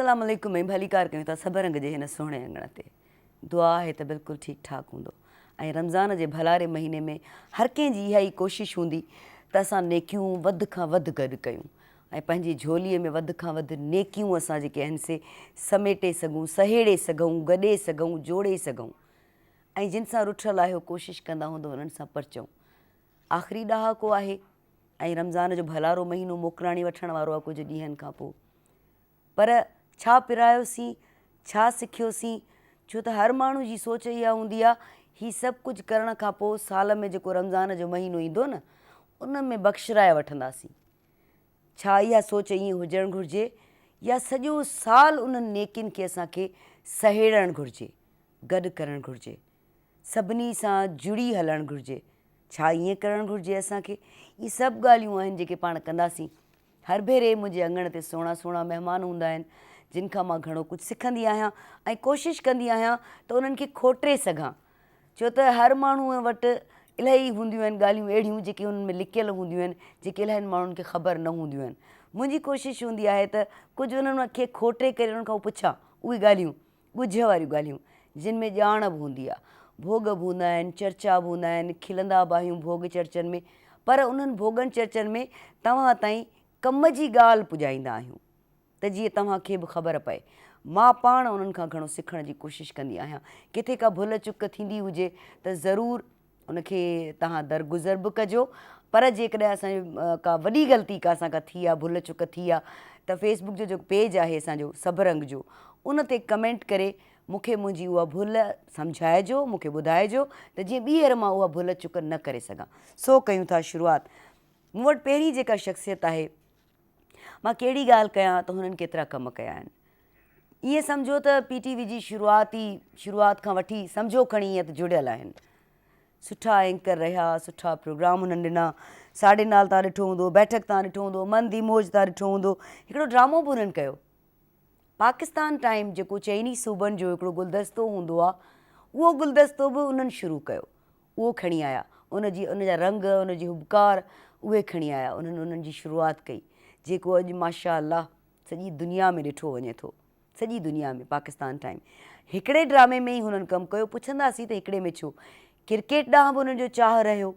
अस्सलाम वालेकुम। ऐं भली कार कयूं था सभ रंग जे हिन सुहिणे अंगण ते। दुआ आहे त बिल्कुलु ठीकु ठाकु हूंदो। ऐं रमज़ान जे भलारे महीने में हर कंहिंजी इहा ई कोशिशि हूंदी त असां नेकियूं वधि खां वधि गॾु कयूं ऐं पंहिंजी झोलीअ में वधि खां वधि नेकियूं असां जेके आहिनि से समेटे सघूं, सहेड़े सघूं, गॾे सघूं, जोड़े सघूं। ऐं जिन सां रुठल आहियो कोशिशि कंदा हूंदो उन्हनि सां परचूं। आख़िरी ॾहाको आहे ऐं रमज़ान जो भलारो महीनो मोकिलाणी वठण वारो आहे कुझु ॾींहंनि खां पोइ। पर छा पिरायोसीं, छा सिखियोसीं? छो त हर माण्हू जी सोच इहा हूंदी आहे हीउ सभु कुझु करण खां पोइ साल में जेको रमज़ान जो महीनो ईंदो न उन में बख़्शराए वठंदासीं। छा इहा सोच ईअं हुजणु घुरिजे या सॼो साल उन्हनि नेकियुनि खे असांखे सहेड़णु घुरिजे, गॾु करणु घुरिजे, सभिनी सां जुड़ी हलणु घुरिजे? छा ईअं करणु घुरिजे असांखे? इहे सभु ॻाल्हियूं आहिनि जेके पाण कंदासीं। हर भेरे मुंहिंजे अंगण ते सुहिणा सुहिणा महिमान हूंदा आहिनि जिन खां मां घणो कुझु सिखंदी आहियां ऐं कोशिशि कंदी आहियां त उन्हनि खे खोटे सघां। छो त हर माण्हूअ वटि इलाही हूंदियूं आहिनि ॻाल्हियूं अहिड़ियूं जेके उन्हनि में लिकियल हूंदियूं आहिनि, जेके इलाही माण्हुनि खे ख़बर न हूंदियूं आहिनि। मुंहिंजी कोशिशि हूंदी आहे त कुझु उन्हनि खे खोटे करे उन्हनि खां पुछां उहे ॻाल्हियूं, ॻुझ वारियूं ॻाल्हियूं जिन में ॼाण बि हूंदी आहे। भोग बि हूंदा आहिनि, चर्चा बि हूंदा आहिनि, खिलंदा बि आहियूं भोग चर्चनि में, पर उन्हनि भोगनि चर्चनि में तव्हां ताईं कम जी ॻाल्हि पुॼाईंदा आहियूं त जीअं तव्हांखे बि ख़बर पए। मां पाण उन्हनि खां घणो सिखण जी कोशिशि कंदी आहियां। किथे का भुल चुक थींदी हुजे त ज़रूरु उनखे तव्हां दरगुज़र बि कजो। पर जेकॾहिं असांजो का वॾी ग़लती का असां खां थी आहे, भुल चुक थी आहे, त फेसबुक जो जेको पेज आहे असांजो सभ रंग जो, उन ते कमेंट करे मूंखे मुंहिंजी उहा भुल सम्झाइजो, मूंखे ॿुधाइजो त जीअं ॿीहर मां उहा भुल चुक न करे सघां। सो कयूं था शुरूआति। मूं वटि पहिरीं जेका शख़्सियत आहे, मां कहिड़ी ॻाल्हि कयां त हुननि केतिरा कम कया आहिनि। ईअं सम्झो त PTV जी शुरूआति खां वठी सम्झो खणी ईअं त जुड़ियल आहिनि। सुठा एंकर रहिया, सुठा प्रोग्राम हुननि ॾिना। साॾे नाल तव्हां ॾिठो हूंदो, बैठक तव्हां ॾिठो हूंदो, मन दी मौज तव्हां ॾिठो हूंदो। हिकिड़ो ड्रामो बि हुननि कयो। पाकिस्तान टाइम जेको चइनी सूबनि जो हिकिड़ो गुलदस्तो हूंदो आहे, उहो गुलदस्तो बि उन्हनि शुरू कयो। उहो खणी आया, उनजा रंग, उनजी हुबकार उहे खणी आया। उन्हनि जी शुरूआति कई जेको अॼु माशा अल्लाह सॼी दुनिया में ॾिठो वञे थो। सॼी दुनिया में पाकिस्तान टाइम हिकिड़े ड्रामे में ई हुननि कमु कयो। पुछंदासीं त हिकिड़े में छो? क्रिकेट ॾांहुं बि हुननि जो चाह रहियो।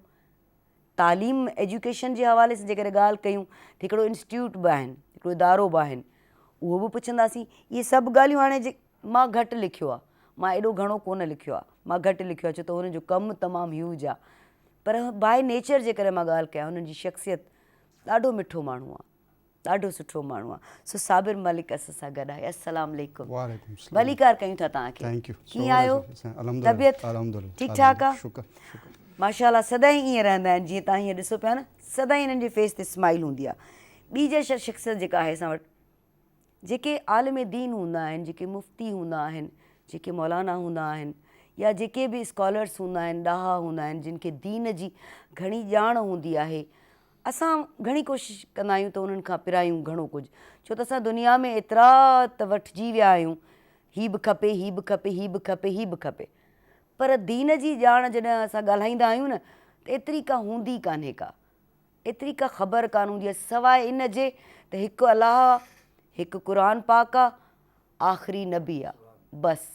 तालीम एजुकेशन जे हवाले सां जेकॾहिं ॻाल्हि कयूं त हिकिड़ो इंस्टीट्यूट बि आहिनि, हिकिड़ो इदारो बि आहिनि, उहो बि पुछंदासीं। इहे सभु ॻाल्हियूं हाणे मां घटि लिखियो आहे, मां एॾो घणो कोन लिखियो आहे, मां घटि लिखियो आहे छो त हुनजो कमु तमामु ह्यूज आहे। पर बाय नेचर जेकॾहिं मां ॻाल्हि कयां, हुननि जी शख़्सियत ॾाढो मिठो माण्हू आहे, ॾाढो सुठो माण्हू आहे। सो साबिर मलिक असां सां गॾु आहे। अस्सलाम वालेकुम। भली कार कयूं था तव्हांखे। कीअं आहियो? तबियत ठीकु ठाकु आहे? माशाअल्लाह सदाईं ईअं रहंदा आहिनि जीअं तव्हां हीअं ॾिसो पिया न, सदाईं हिननि जे फेस ते स्माइल हूंदी आहे। ॿी शख़्सियत जेका आहे असां वटि, जेके आलिम दीन हूंदा आहिनि, जेके मुफ़्ती हूंदा आहिनि, जेके मौलाना हूंदा आहिनि, या जेके बि स्कॉलर्स हूंदा आहिनि, ॾाहा हूंदा आहिनि, जिन खे दीन जी घणी ॼाण हूंदी आहे। असां घणी कोशिशि कंदा आहियूं त उन्हनि खां पिरायूं घणो कुझु, छो त असां दुनिया में एतिरा त वठिजी विया आहियूं, हीअ बि खपे, हीअ बि खपे, हीअ बि खपे, हीअ बि खपे। पर दीन जी ॼाण जॾहिं असां ॻाल्हाईंदा आहियूं न त एतिरी का हूंदी कान्हे का, एतिरी का ख़बर कान हूंदी आहे सवाइ इन जे त हिकु अलाह, हिकु क़ुर पाक आहे, आख़िरी नबी आहे, बसि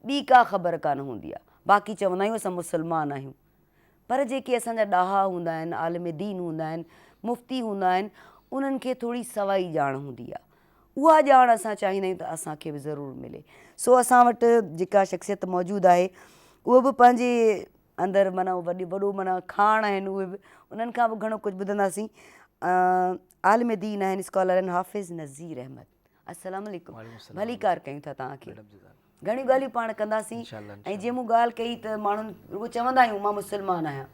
ॿी का ख़बर कान हूंदी आहे। बाक़ी चवंदा आहियूं असां मुस्लमान आहियूं, पर जेके असांजा ॾाहा हूंदा आहिनि, आलिम दीन हूंदा आहिनि, मुफ़्ती हूंदा आहिनि, उन्हनि खे थोरी सवाई ॼाण हूंदी आहे। उहा ॼाण असां चाहींदा आहियूं त असांखे बि ज़रूरु मिले। सो असां वटि जेका शख़्सियत मौजूदु आहे उहो बि पंहिंजे अंदरि माना वॾो माना खाण आहिनि, उहे बि उन्हनि खां बि घणो कुझु ॿुधंदासीं। आलिम दीन आहिनि, स्कॉलर आहिनि, हाफ़िज़ नज़ीर अहमद। अस्सलाम वालेकुम। भली कार कयूं था तव्हांखे। घणियूं ॻाल्हियूं पाण कंदासीं। ऐं जीअं मूं ॻाल्हि कई त माण्हुनि रुॻो चवंदा आहियूं मां मुस्लमान आहियां,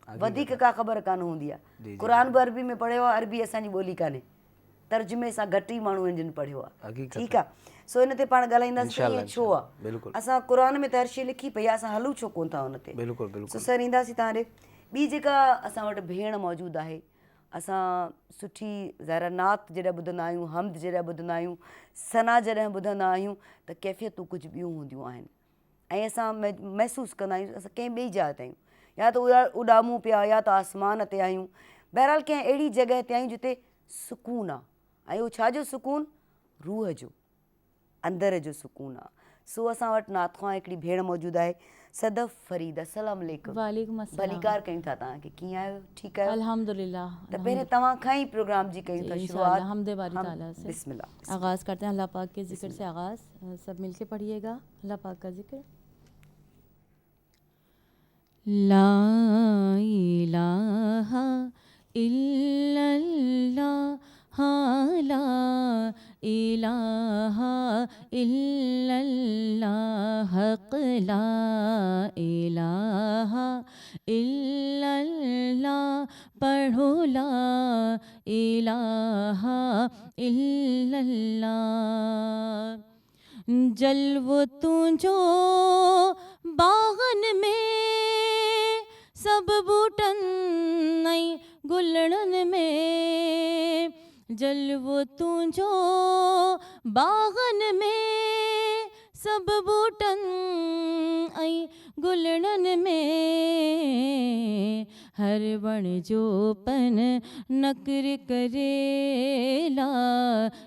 वधीक का ख़बर कान हूंदी आहे। क़ुर बि अरबी में पढ़ियो आहे, अरबी असांजी ॿोली कान्हे, तर्जुमे सां घटि ई माण्हू आहिनि जिन पढ़ियो आहे। ठीकु आहे। सो इन ते पाण ॻाल्हाईंदासीं त ईअं छो आहे। असां क़ुर में त हर शइ लिखी पई आहे, असां हलूं छो कोन था हुन ते। सो सर ईंदासीं तव्हां ॾे। ॿी जेका असां वटि भेण मौजूदु आहे, असां सुठी ज़ाहिर नात जॾहिं ॿुधंदा आहियूं, हमद जॾहिं ॿुधंदा आहियूं, सना जॾहिं ॿुधंदा आहियूं त कैफ़ियतूं कुझु ॿियूं हूंदियूं आहिनि ऐं असां महसूसु कंदा आहियूं असां कंहिं ॿिए जाइ ते आहियूं, या त उॾामूं पिया, या त आसमान ते आहियूं, बहरहाल कंहिं अहिड़ी जॻह ते आहियूं जिते सुकून आहे। ऐं उहो छाजो सुकून? रूह जो। अंदर जो सुकून आहे। सो असां वटि नाथुआ हिकिड़ी भेण मौजूदु आहे, सदफ़ फरीद। अस्सलाम वालेकुम। वालेकुम अस्सलाम। भलीकार कयूं था तव्हांखे, कीअं आहियो? ठीकु आहियो? अल्हम्दुलिल्लाह। त पहिरें तव्हां खां ई प्रोग्राम जी कयूं था शुरुआत। हमदे बारी ताला से बिस्मिल्लाह। आगाज़ करते हैं अल्लाह पाक के ज़िक्र से आगाज़। सब मिलके पढ़िएगा अल्लाह पाक का ज़िक्र। ला इलाहा इल्लल्लाह, हाँ ला इलाहा इल्लल्लाह, हक़ ला इलाहा इल्लल्लाह, पढ़ो ला इलाहा इल्लल्लाह। जलवो तुझो बागन में, सब बूटन नई गुलड़न में। जलवो तुझो बागन में, सब बूटन आई गुलड़न में। हर वण जो पन नकर करेला,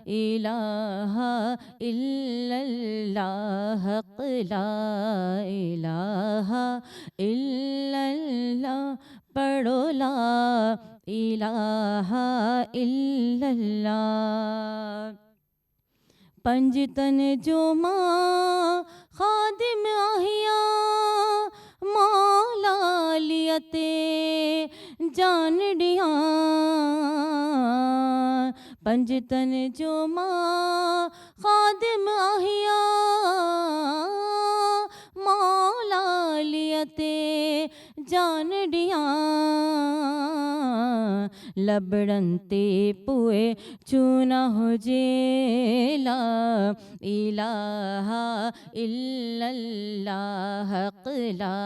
इलाहा इल्लल्लाह, हक़ ला इलाहा इल्लल्लाह, पढ़ो ला इलाहा इल्लल्लाह। पंजतन जो माँ खादिम आहिया, मौला लियते जान डिया। पंजतन जो माँ खादिम आहिया, मौला लियते जान डिया। लबड़न ते पुए चूना हो जेला, इलाहा इल्लल्लाह, हक़ ला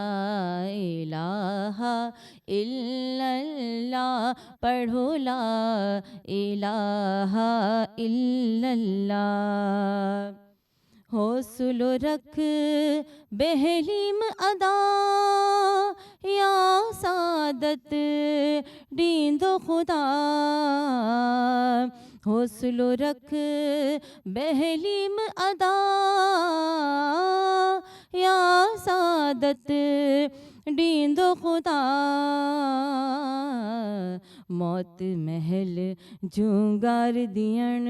इलाहा इल्लल्लाह, पढ़ो ला इलाहा इल्लल्लाह। हौसलो रख बेहलीम अदा, या सादत दींदो खुदा। हौसलो रख बेहलीम अदा, या सादत दींदो खुदा। मौत महल जूंगार दियण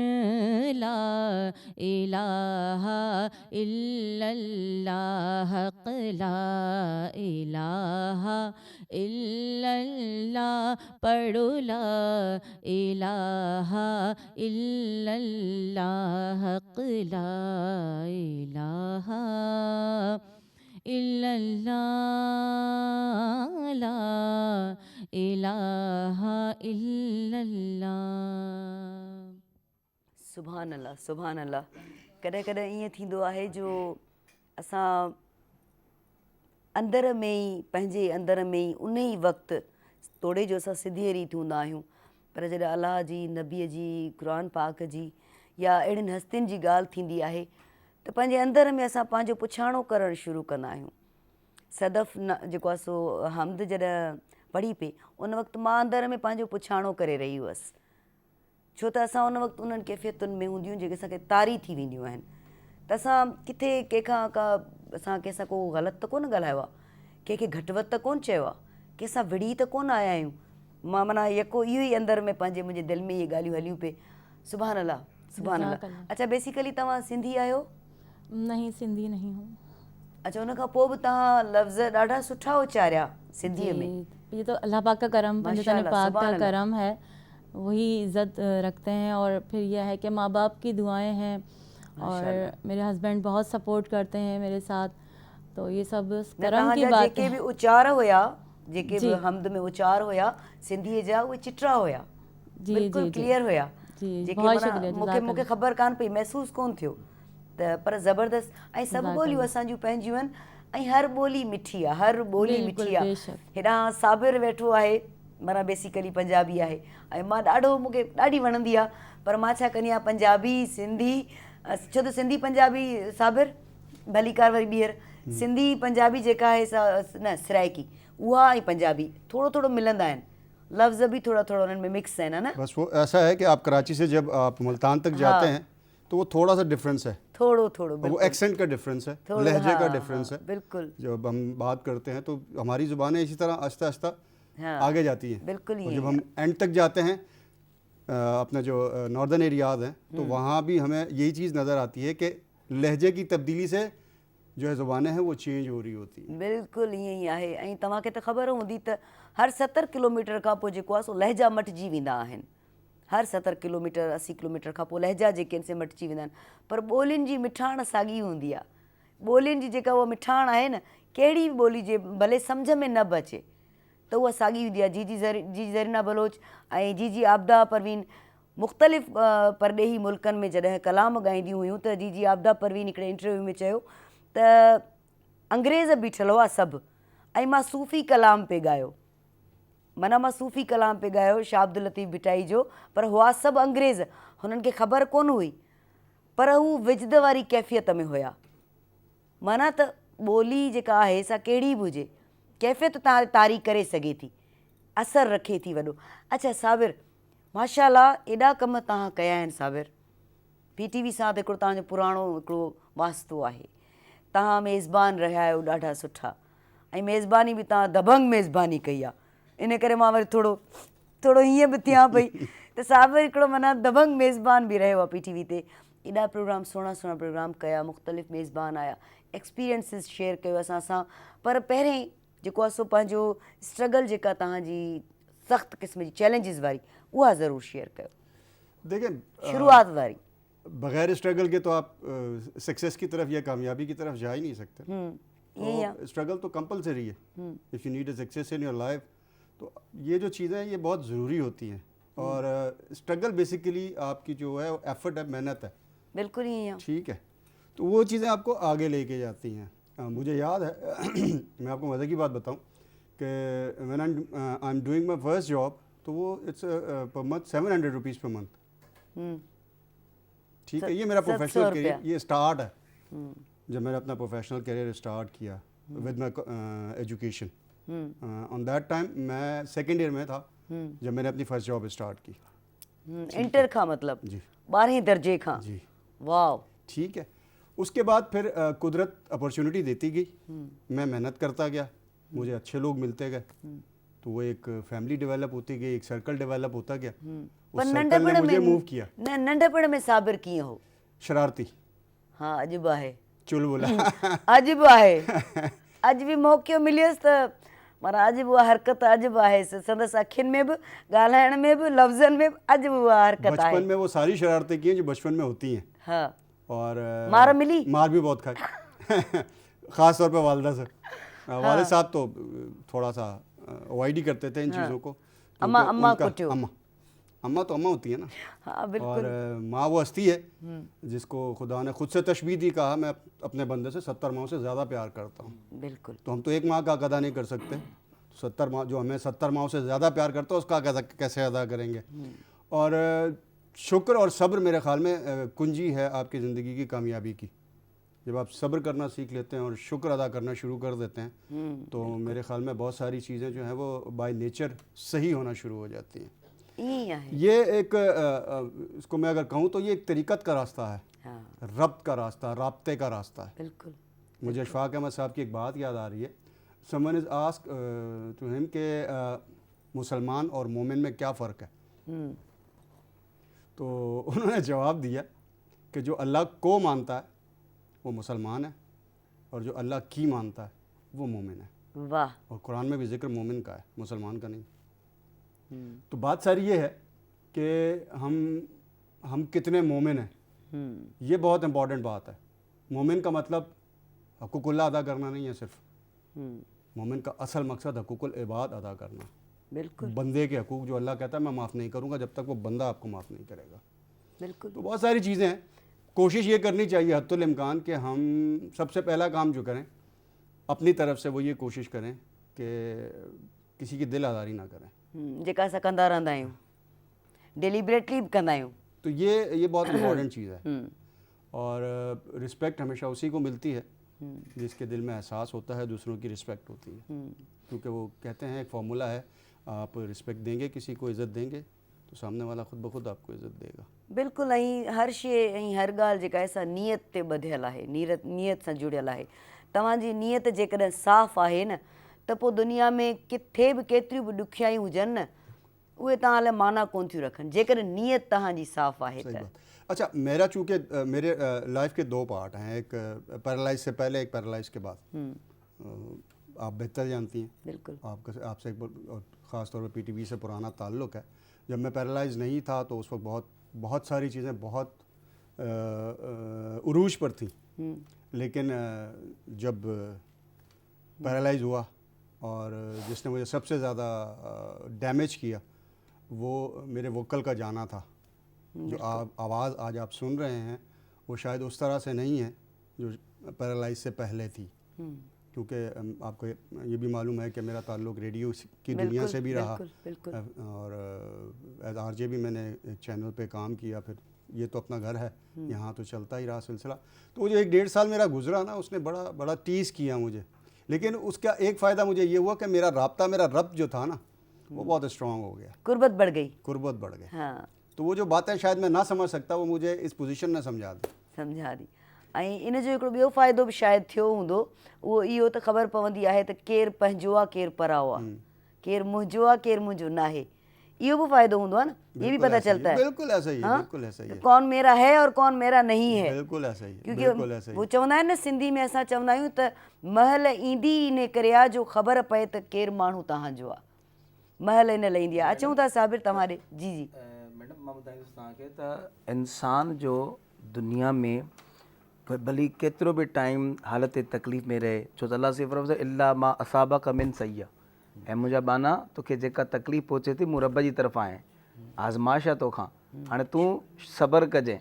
ला, इलाहा इल्लल्लाह, हक़ ला इलाहा इल्लल्लाह, पढ़ो ला इलाहा इल्लल्लाह, हक़ ला इलाहा इल्लल्लाह, ला इलाहा इल्लल्लाह। सुभान अल्लाह, सुभान अल्लाह। कॾहिं कॾहिं ईअं थींदो आहे जो असां अंदर में ई, पंहिंजे अंदर में ई उन ई वक़्तु तोड़े जो असां सिधी रीति हूंदा आहियूं, पर जॾहिं अलाह जी, नबीअ जी, क़ुरान पाक जी या अहिड़ियुनि हस्तियुनि जी ॻाल्हि थींदी आहे त पंहिंजे अंदर में असां पंहिंजो पुछाणो करणु शुरू कंदा आहियूं। सदफ़ न जेको आहे सो हमद जॾहिं पढ़ी पई, उन वक़्तु मां अंदर में पंहिंजो पुछाणो करे रही हुअसि, छो त असां उन वक़्तु उन्हनि कैफ़ियतुनि में हूंदियूं जेके असांखे तारी थी वेंदियूं आहिनि। त असां किथे कंहिंखां असां कंहिंसां को ग़लति त कोन ॻाल्हायो आहे, कंहिंखे घटि वधि त कोन चयो आहे, कंहिंसां विढ़ी त कोन आया आहियूं। मां माना यको इहो ई अंदर में पंहिंजे मुंहिंजे दिलि में इहे ॻाल्हियूं हलियूं पे। सुभान अल्लाह, सुभान अल्लाह। अच्छा, बेसिकली तव्हां सिंधी आहियो? नहीं, सिंधी नहीं हूँ। अच्छा, उन खां पोइ बि तव्हां लफ़्ज़ ॾाढा सुठा उचारिया सिंधीअ में। ये तो अल्लाह पाक का करम, पंजतन पाक का करम है, वही इज़्ज़त रखते हैं। और फिर यह है कि माँ बाप की दुआएं हैं और मेरे हस्बैंड बहुत सपोर्ट करते हैं मेरे साथ, तो ये सब करम की बात है। जेके भी उचार हुया, जेके भी हमद में उचार हुया सिंधीअ जा, उहे चिटरा हुया, बिल्कुलु क्लियर हुया। मूंखे ख़बर कान पई, महसूस कोन थियो त, पर ज़बरदस्त। ऐं सभु ॿोलियूं असांजूं पंहिंजियूं आहिनि ऐं हर ॿोली मिठी आहे, हर ॿोली मिठी आहे। हेॾां साबिर वेठो आहे, माना बेसिकली पंजाबी आहे, ऐं मां मूंखे ॾाढी वणंदी आहे, पर मां छा कंदी आहियां, पंजाबी सिंधी, छो त सिंधी पंजाबी साबिर भलीकार वरी ॿीहर, सिंधी पंजाबी जेका आहे न सराइकी, उहा ऐं पंजाबी थोरो थोरो मिलंदा आहिनि, लफ़्ज़ भी थोड़ा थोड़ा उन्हनि में मिक्स है ना। बस वो ऐसा है कि आप कराची से जब आप मुल्तान तक जाते हैं तो वो थोड़ा सा डिफरेंस है, थोड़ो थोड़ो वो बिल्कुल एक्सेंट का डिफरेंस है, थोड़ो, लहजे का हाँ, डिफरेंस हाँ, है। बिल्कुल जब हम बात करते हैं तो हमारी ज़ुबानें इसी तरह आहिस्ता आहिस्ता हाँ, आगे जाती हैं, बिल्कुल और ये जब हम एंड तक जाते हैं अपने जो नॉर्दर्न एरियाज हैं, तो वहाँ भी हमें यही चीज़ नज़र आती है कि लहजे की तब्दीली से जो है ज़ुबानें हैं वो चेंज हो रही होती हैं। बिल्कुलु ईअं ई आहे। ऐं तव्हांखे त ख़बर हूंदी त हर 70 किलोमीटर खां पोइ जेको आहे सो लहजा मटिजी वेंदा आहिनि। हर 70 किलोमीटर 80 किलोमीटर खां पोइ लहजा जेके आहिनि से मटिजी वेंदा आहिनि, पर ॿोलियुनि जी मिठाण साॻी हूंदी आहे। ॿोलियुनि जी जेका उहा मिठाण आहे न, कहिड़ी बि ॿोली जे भले सम्झ में न बि अचे त उहा साॻी हूंदी आहे। जी ज़रीना बलोच ऐं जी आबदा परवीन मुख़्तलिफ़ परॾेही मुल्कनि में जॾहिं कलाम ॻाईंदियूं हुयूं त जी आबदा परवीन हिकिड़े इंटरव्यू में चयो त अंग्रेज़ बीठल हुआ सभु, ऐं मां सूफ़ी कलाम पे ॻायो। माना मां सूफ़ी कलाम पे ॻायो शाह अब्दुल लतीफ़ भिटाई जो, पर हुआ सभु अंग्रेज़, हुननि खे ख़बर कोन हुई, पर हू विजद वारी कैफ़ियत में हुया। माना त ॿोली जेका आहे सा कहिड़ी बि हुजे, कैफ़ियत तारी करे सघे थी, असरु रखे थी वॾो। अच्छा साबिर, माशाअल्लाह एॾा कम तव्हां कया आहिनि साबिर। PTV सां त हिकिड़ो तव्हांजो पुराणो हिकिड़ो वास्तो आहे। तव्हां मेज़बान रहिया आहियो ॾाढा सुठा, ऐं मेज़बानी बि तव्हां दबंग मेज़बानी कई आहे। इन करे मां वरी थोरो हीअं बि थियां पई त साबिर हिकिड़ो माना दबंग मेज़बान बि रहियो आहे PTV ते। एॾा प्रोग्राम सुहिणा प्रोग्राम कया, मुख़्तलिफ़ मेज़बान आया, एक्सपीरियंसिस शेयर कयो असां सां। पर पहिरें जेको आहे सो पंहिंजो स्ट्रगल जेका तव्हांजी सख़्तु क़िस्म जी चैलेंजिस वारी, उहा ज़रूरु शेयर कयो, देखिए शुरूआत वारी। बगैर स्ट्रगल के तो आप सक्सेस की तरफ या कामयाबी की तरफ जा ही नहीं सकते। तो स्ट्रगल तो कंपलसरी है if U need a success in your life. तो ये जो चीज़ें हैं ये बहुत ज़रूरी होती हैं, और स्ट्रगल बेसिकली आपकी जो है एफर्ट है, मेहनत है, बिल्कुल ही है, ठीक है। तो वो चीज़ें आपको आगे लेके जाती हैं। मुझे याद है मैं आपको मज़े की बात बताऊं कि when I am doing my first job, तो वो it's per month 700 rupees per month, ठीक है। ये मेरा प्रोफेशनल करियर, ये स्टार्ट है जब मैंने अपना प्रोफेशनल करियर स्टार्ट किया with my education. On that time मैं सेकेंड ईयर में था जब मैंने अपनी फर्स्ट जॉब स्टार्ट की। इंटर का मतलब जी, 12वें दर्जे का जी, वाह, ठीक है। उसके बाद फिर कुदरत अपॉर्चुनिटी देती गई, मैं मेहनत करता गया, मुझे अच्छे लोग मिलते गए, तो वो एक फैमिली डेवलप होती गई, एक सर्कल डेवलप होता गया। उस सर्कल ने मुझे मूव किया। नंढपण में साबिर कीअं हो? शरारती, हाँ अॼु आहे, चुलबुला अॼु बि आहे, अॼु बि मौक़ो मिलियुसि त माना अॼु बि उहा हरकत अॼु बि आहे, संदसि अखियुनि में बि, ॻाल्हाइण में बि, लफ़्ज़नि में बि अॼु बि उहा हरकत आहे। बचपन में वो सारी शरारतें की हैं जो बचपन में होती हैं। हाँ, और मार मिली? मार भी बहुत खाई ख़ास तौर पे वालिदा से। वालिद साहब तो थोड़ा सा अवॉइड ही करते थे इन चीज़ों को। अम्मा कुटियो? अम्मा तो अम्मा होती है ना। हाँ बिल्कुल। और माँ वो हस्ती है जिसको खुदा ने खुद से तशबीह दी, कहा मैं अपने बंदे से 70 माओं से ज़्यादा प्यार करता हूँ। बिल्कुल। तो हम तो एक माँ का अदा नहीं कर सकते, 70 माँ जो हमें 70 माओं से ज़्यादा प्यार करता है उसका कैसे अदा करेंगे। और शुक्र और सब्र मेरे ख़्याल में कुंजी है आपकी ज़िंदगी की कामयाबी की। जब आप सब्र करना सीख लेते हैं और शुक्र अदा करना शुरू कर देते हैं तो मेरे ख़्याल में बहुत सारी चीज़ें जो हैं वो बाय नेचर सही होना शुरू हो जाती हैं। ये एक इसको मैं अगर कहूँ तो ये एक तरीक़त का रास्ता है, रब्त का रास्ता, राब्ते का रास्ता है। बिल्कुल। मुझे अशफाक अहमद साहब की एक बात याद आ रही है। समवन इज़ आस्क्ड टू हिम के मुसलमान और मोमिन में क्या फ़र्क है, तो उन्होंने जवाब दिया कि जो अल्लाह को मानता है वो मुसलमान है, और जो अल्लाह की मानता है वो मोमिन है। वाह। और कुरान में भी जिक्र मोमिन का है, मुसलमान का नहीं। तो बात सारी ये है कि हम कितने मोमिन हैं, ये बहुत इंपॉर्टेंट बात है। मोमिन का मतलब हकूकुल्लाह अदा करना नहीं है सिर्फ, मोमिन का असल मकसद हकूकुल इबाद अदा करना। बिल्कुल। बंदे के हकूक जो अल्लाह कहता है मैं माफ़ नहीं करूँगा जब तक वो बंदा आपको माफ़ नहीं करेगा। बिल्कुल। तो बहुत सारी चीज़ें हैं। कोशिश ये करनी चाहिए हद्दुल इम्कान कि हम सबसे पहला काम जो करें अपनी तरफ से वो ये कोशिश करें कि किसी की दिल आज़ारी ना करें, जेका असां कंदा रहंदा आहियूं, डेलिबरेटली भी कंदा आहियूं। तो ये बहुत इम्पॉर्टेंट चीज़ है। और रिस्पेक्ट हमेशा उसी को मिलती है जिसके दिल में एहसास होता है दूसरों की रिस्पेक्ट होती है। क्योंकि वो कहते हैं एक फार्मूला है, आप रिस्पेक्ट देंगे किसी को, इज़्ज़त देंगे तो सामने वाला ख़ुद ब ख़ुद आपको इज़्ज़त देगा। बिल्कुलु। ऐं हर शइ ऐं हर ॻाल्हि जेका आहे सा नियत ते ॿधियल आहे, नियत सां जुड़ियल आहे। तव्हांजी नियत जेकॾहिं साफ़ आहे न त पोइ दुनिया में किथे बि केतिरियूं बि ॾुखियाई हुजनि न उहे तव्हां लाइ माना कोन थियूं रखनि जेकॾहिं नियत तव्हांजी साफ़ आहे सही त। बात। अच्छा, मेरा चूँकि मेरे लाइफ के 2 पार्ट हैं, एक पैरालाइज से पहले, एक पैरालाइज के बाद। आप बेहतर जानती हैं, बिल्कुल। आपसे और ख़ास तौर पे पीटीवी से पुराना ताल्लुक़ है। जब मैं पैरालाइज नहीं था तो उस वक्त बहुत सारी चीज़ें बहुत उरूज पर थी, लेकिन जब पैरालाइज हुआ और जिसने मुझे सबसे ज़्यादा डैमेज किया वो मेरे वोकल का जाना था। जो आवाज़ आज आप सुन रहे हैं वो शायद उस तरह से नहीं है जो पैरालाइज से पहले थी, क्योंकि आपको ये भी मालूम है कि मेरा ताल्लुक़ रेडियो की दुनिया से भी रहा। बिल्कुल। और एज आरजे भी मैंने एक चैनल पे काम किया, फिर ये तो अपना घर है, यहाँ तो चलता ही रहा सिलसिला। तो वो जो 1-1.5 साल मेरा गुजरा ना, उसने बड़ा टीज़ किया मुझे, लेकिन उसका एक फ़ायदा मुझे ये हुआ कि मेरा रब्त जो था ना वो बहुत स्ट्रॉन्ग हो गया, कुर्बत बढ़ गई। बढ़ गई। हाँ, तो वो जो बातें शायद मैं ना समझ सकता वो मुझे इस पोजीशन में समझा दी। ऐं इन जो हिकिड़ो ॿियो फ़ाइदो बि शायदि थियो हूंदो, उहो इहो त ख़बर पवंदी आहे त केरु पंहिंजो आहे केरु पराओ आहे, केरु मुंहिंजो आहे केरु मुंहिंजो न आहे। इहो भी फ़ायदो हुंदो है ना, ये भी पता चलता है। बिल्कुल ऐसा ही है, बिल्कुल ऐसा ही है। कौन मेरा है और कौन मेरा नहीं है, बिल्कुल ऐसा ही है, क्योंकि बिल्कुल ऐसा ही। वो चवंदा आहिनि न सिंधी में, असां चवंदा आहियूं त महल ईंदी इन करे आहे जो ख़बर पए त केरु माण्हू तव्हांजो आहे, महल इन लाइ ईंदी आहे। अचूं था साबिर तव्हां ॾे। जी मैडम, मां ॿुधाईंदुसि तव्हांखे त इंसान जो दुनिया में भली केतिरो बि टाइम हालत तकलीफ़ में रहे, छो त अल्लाह से फरमायो इल्ला मां असाबक मिन सय्या, ऐं मुंहिंजा बाना तोखे जेका तकलीफ़ पहुचे थी मूं रब जी तरफ़ां आहे, आज़माइश आहे तोखां, हाणे तूं सब्र कजांइ,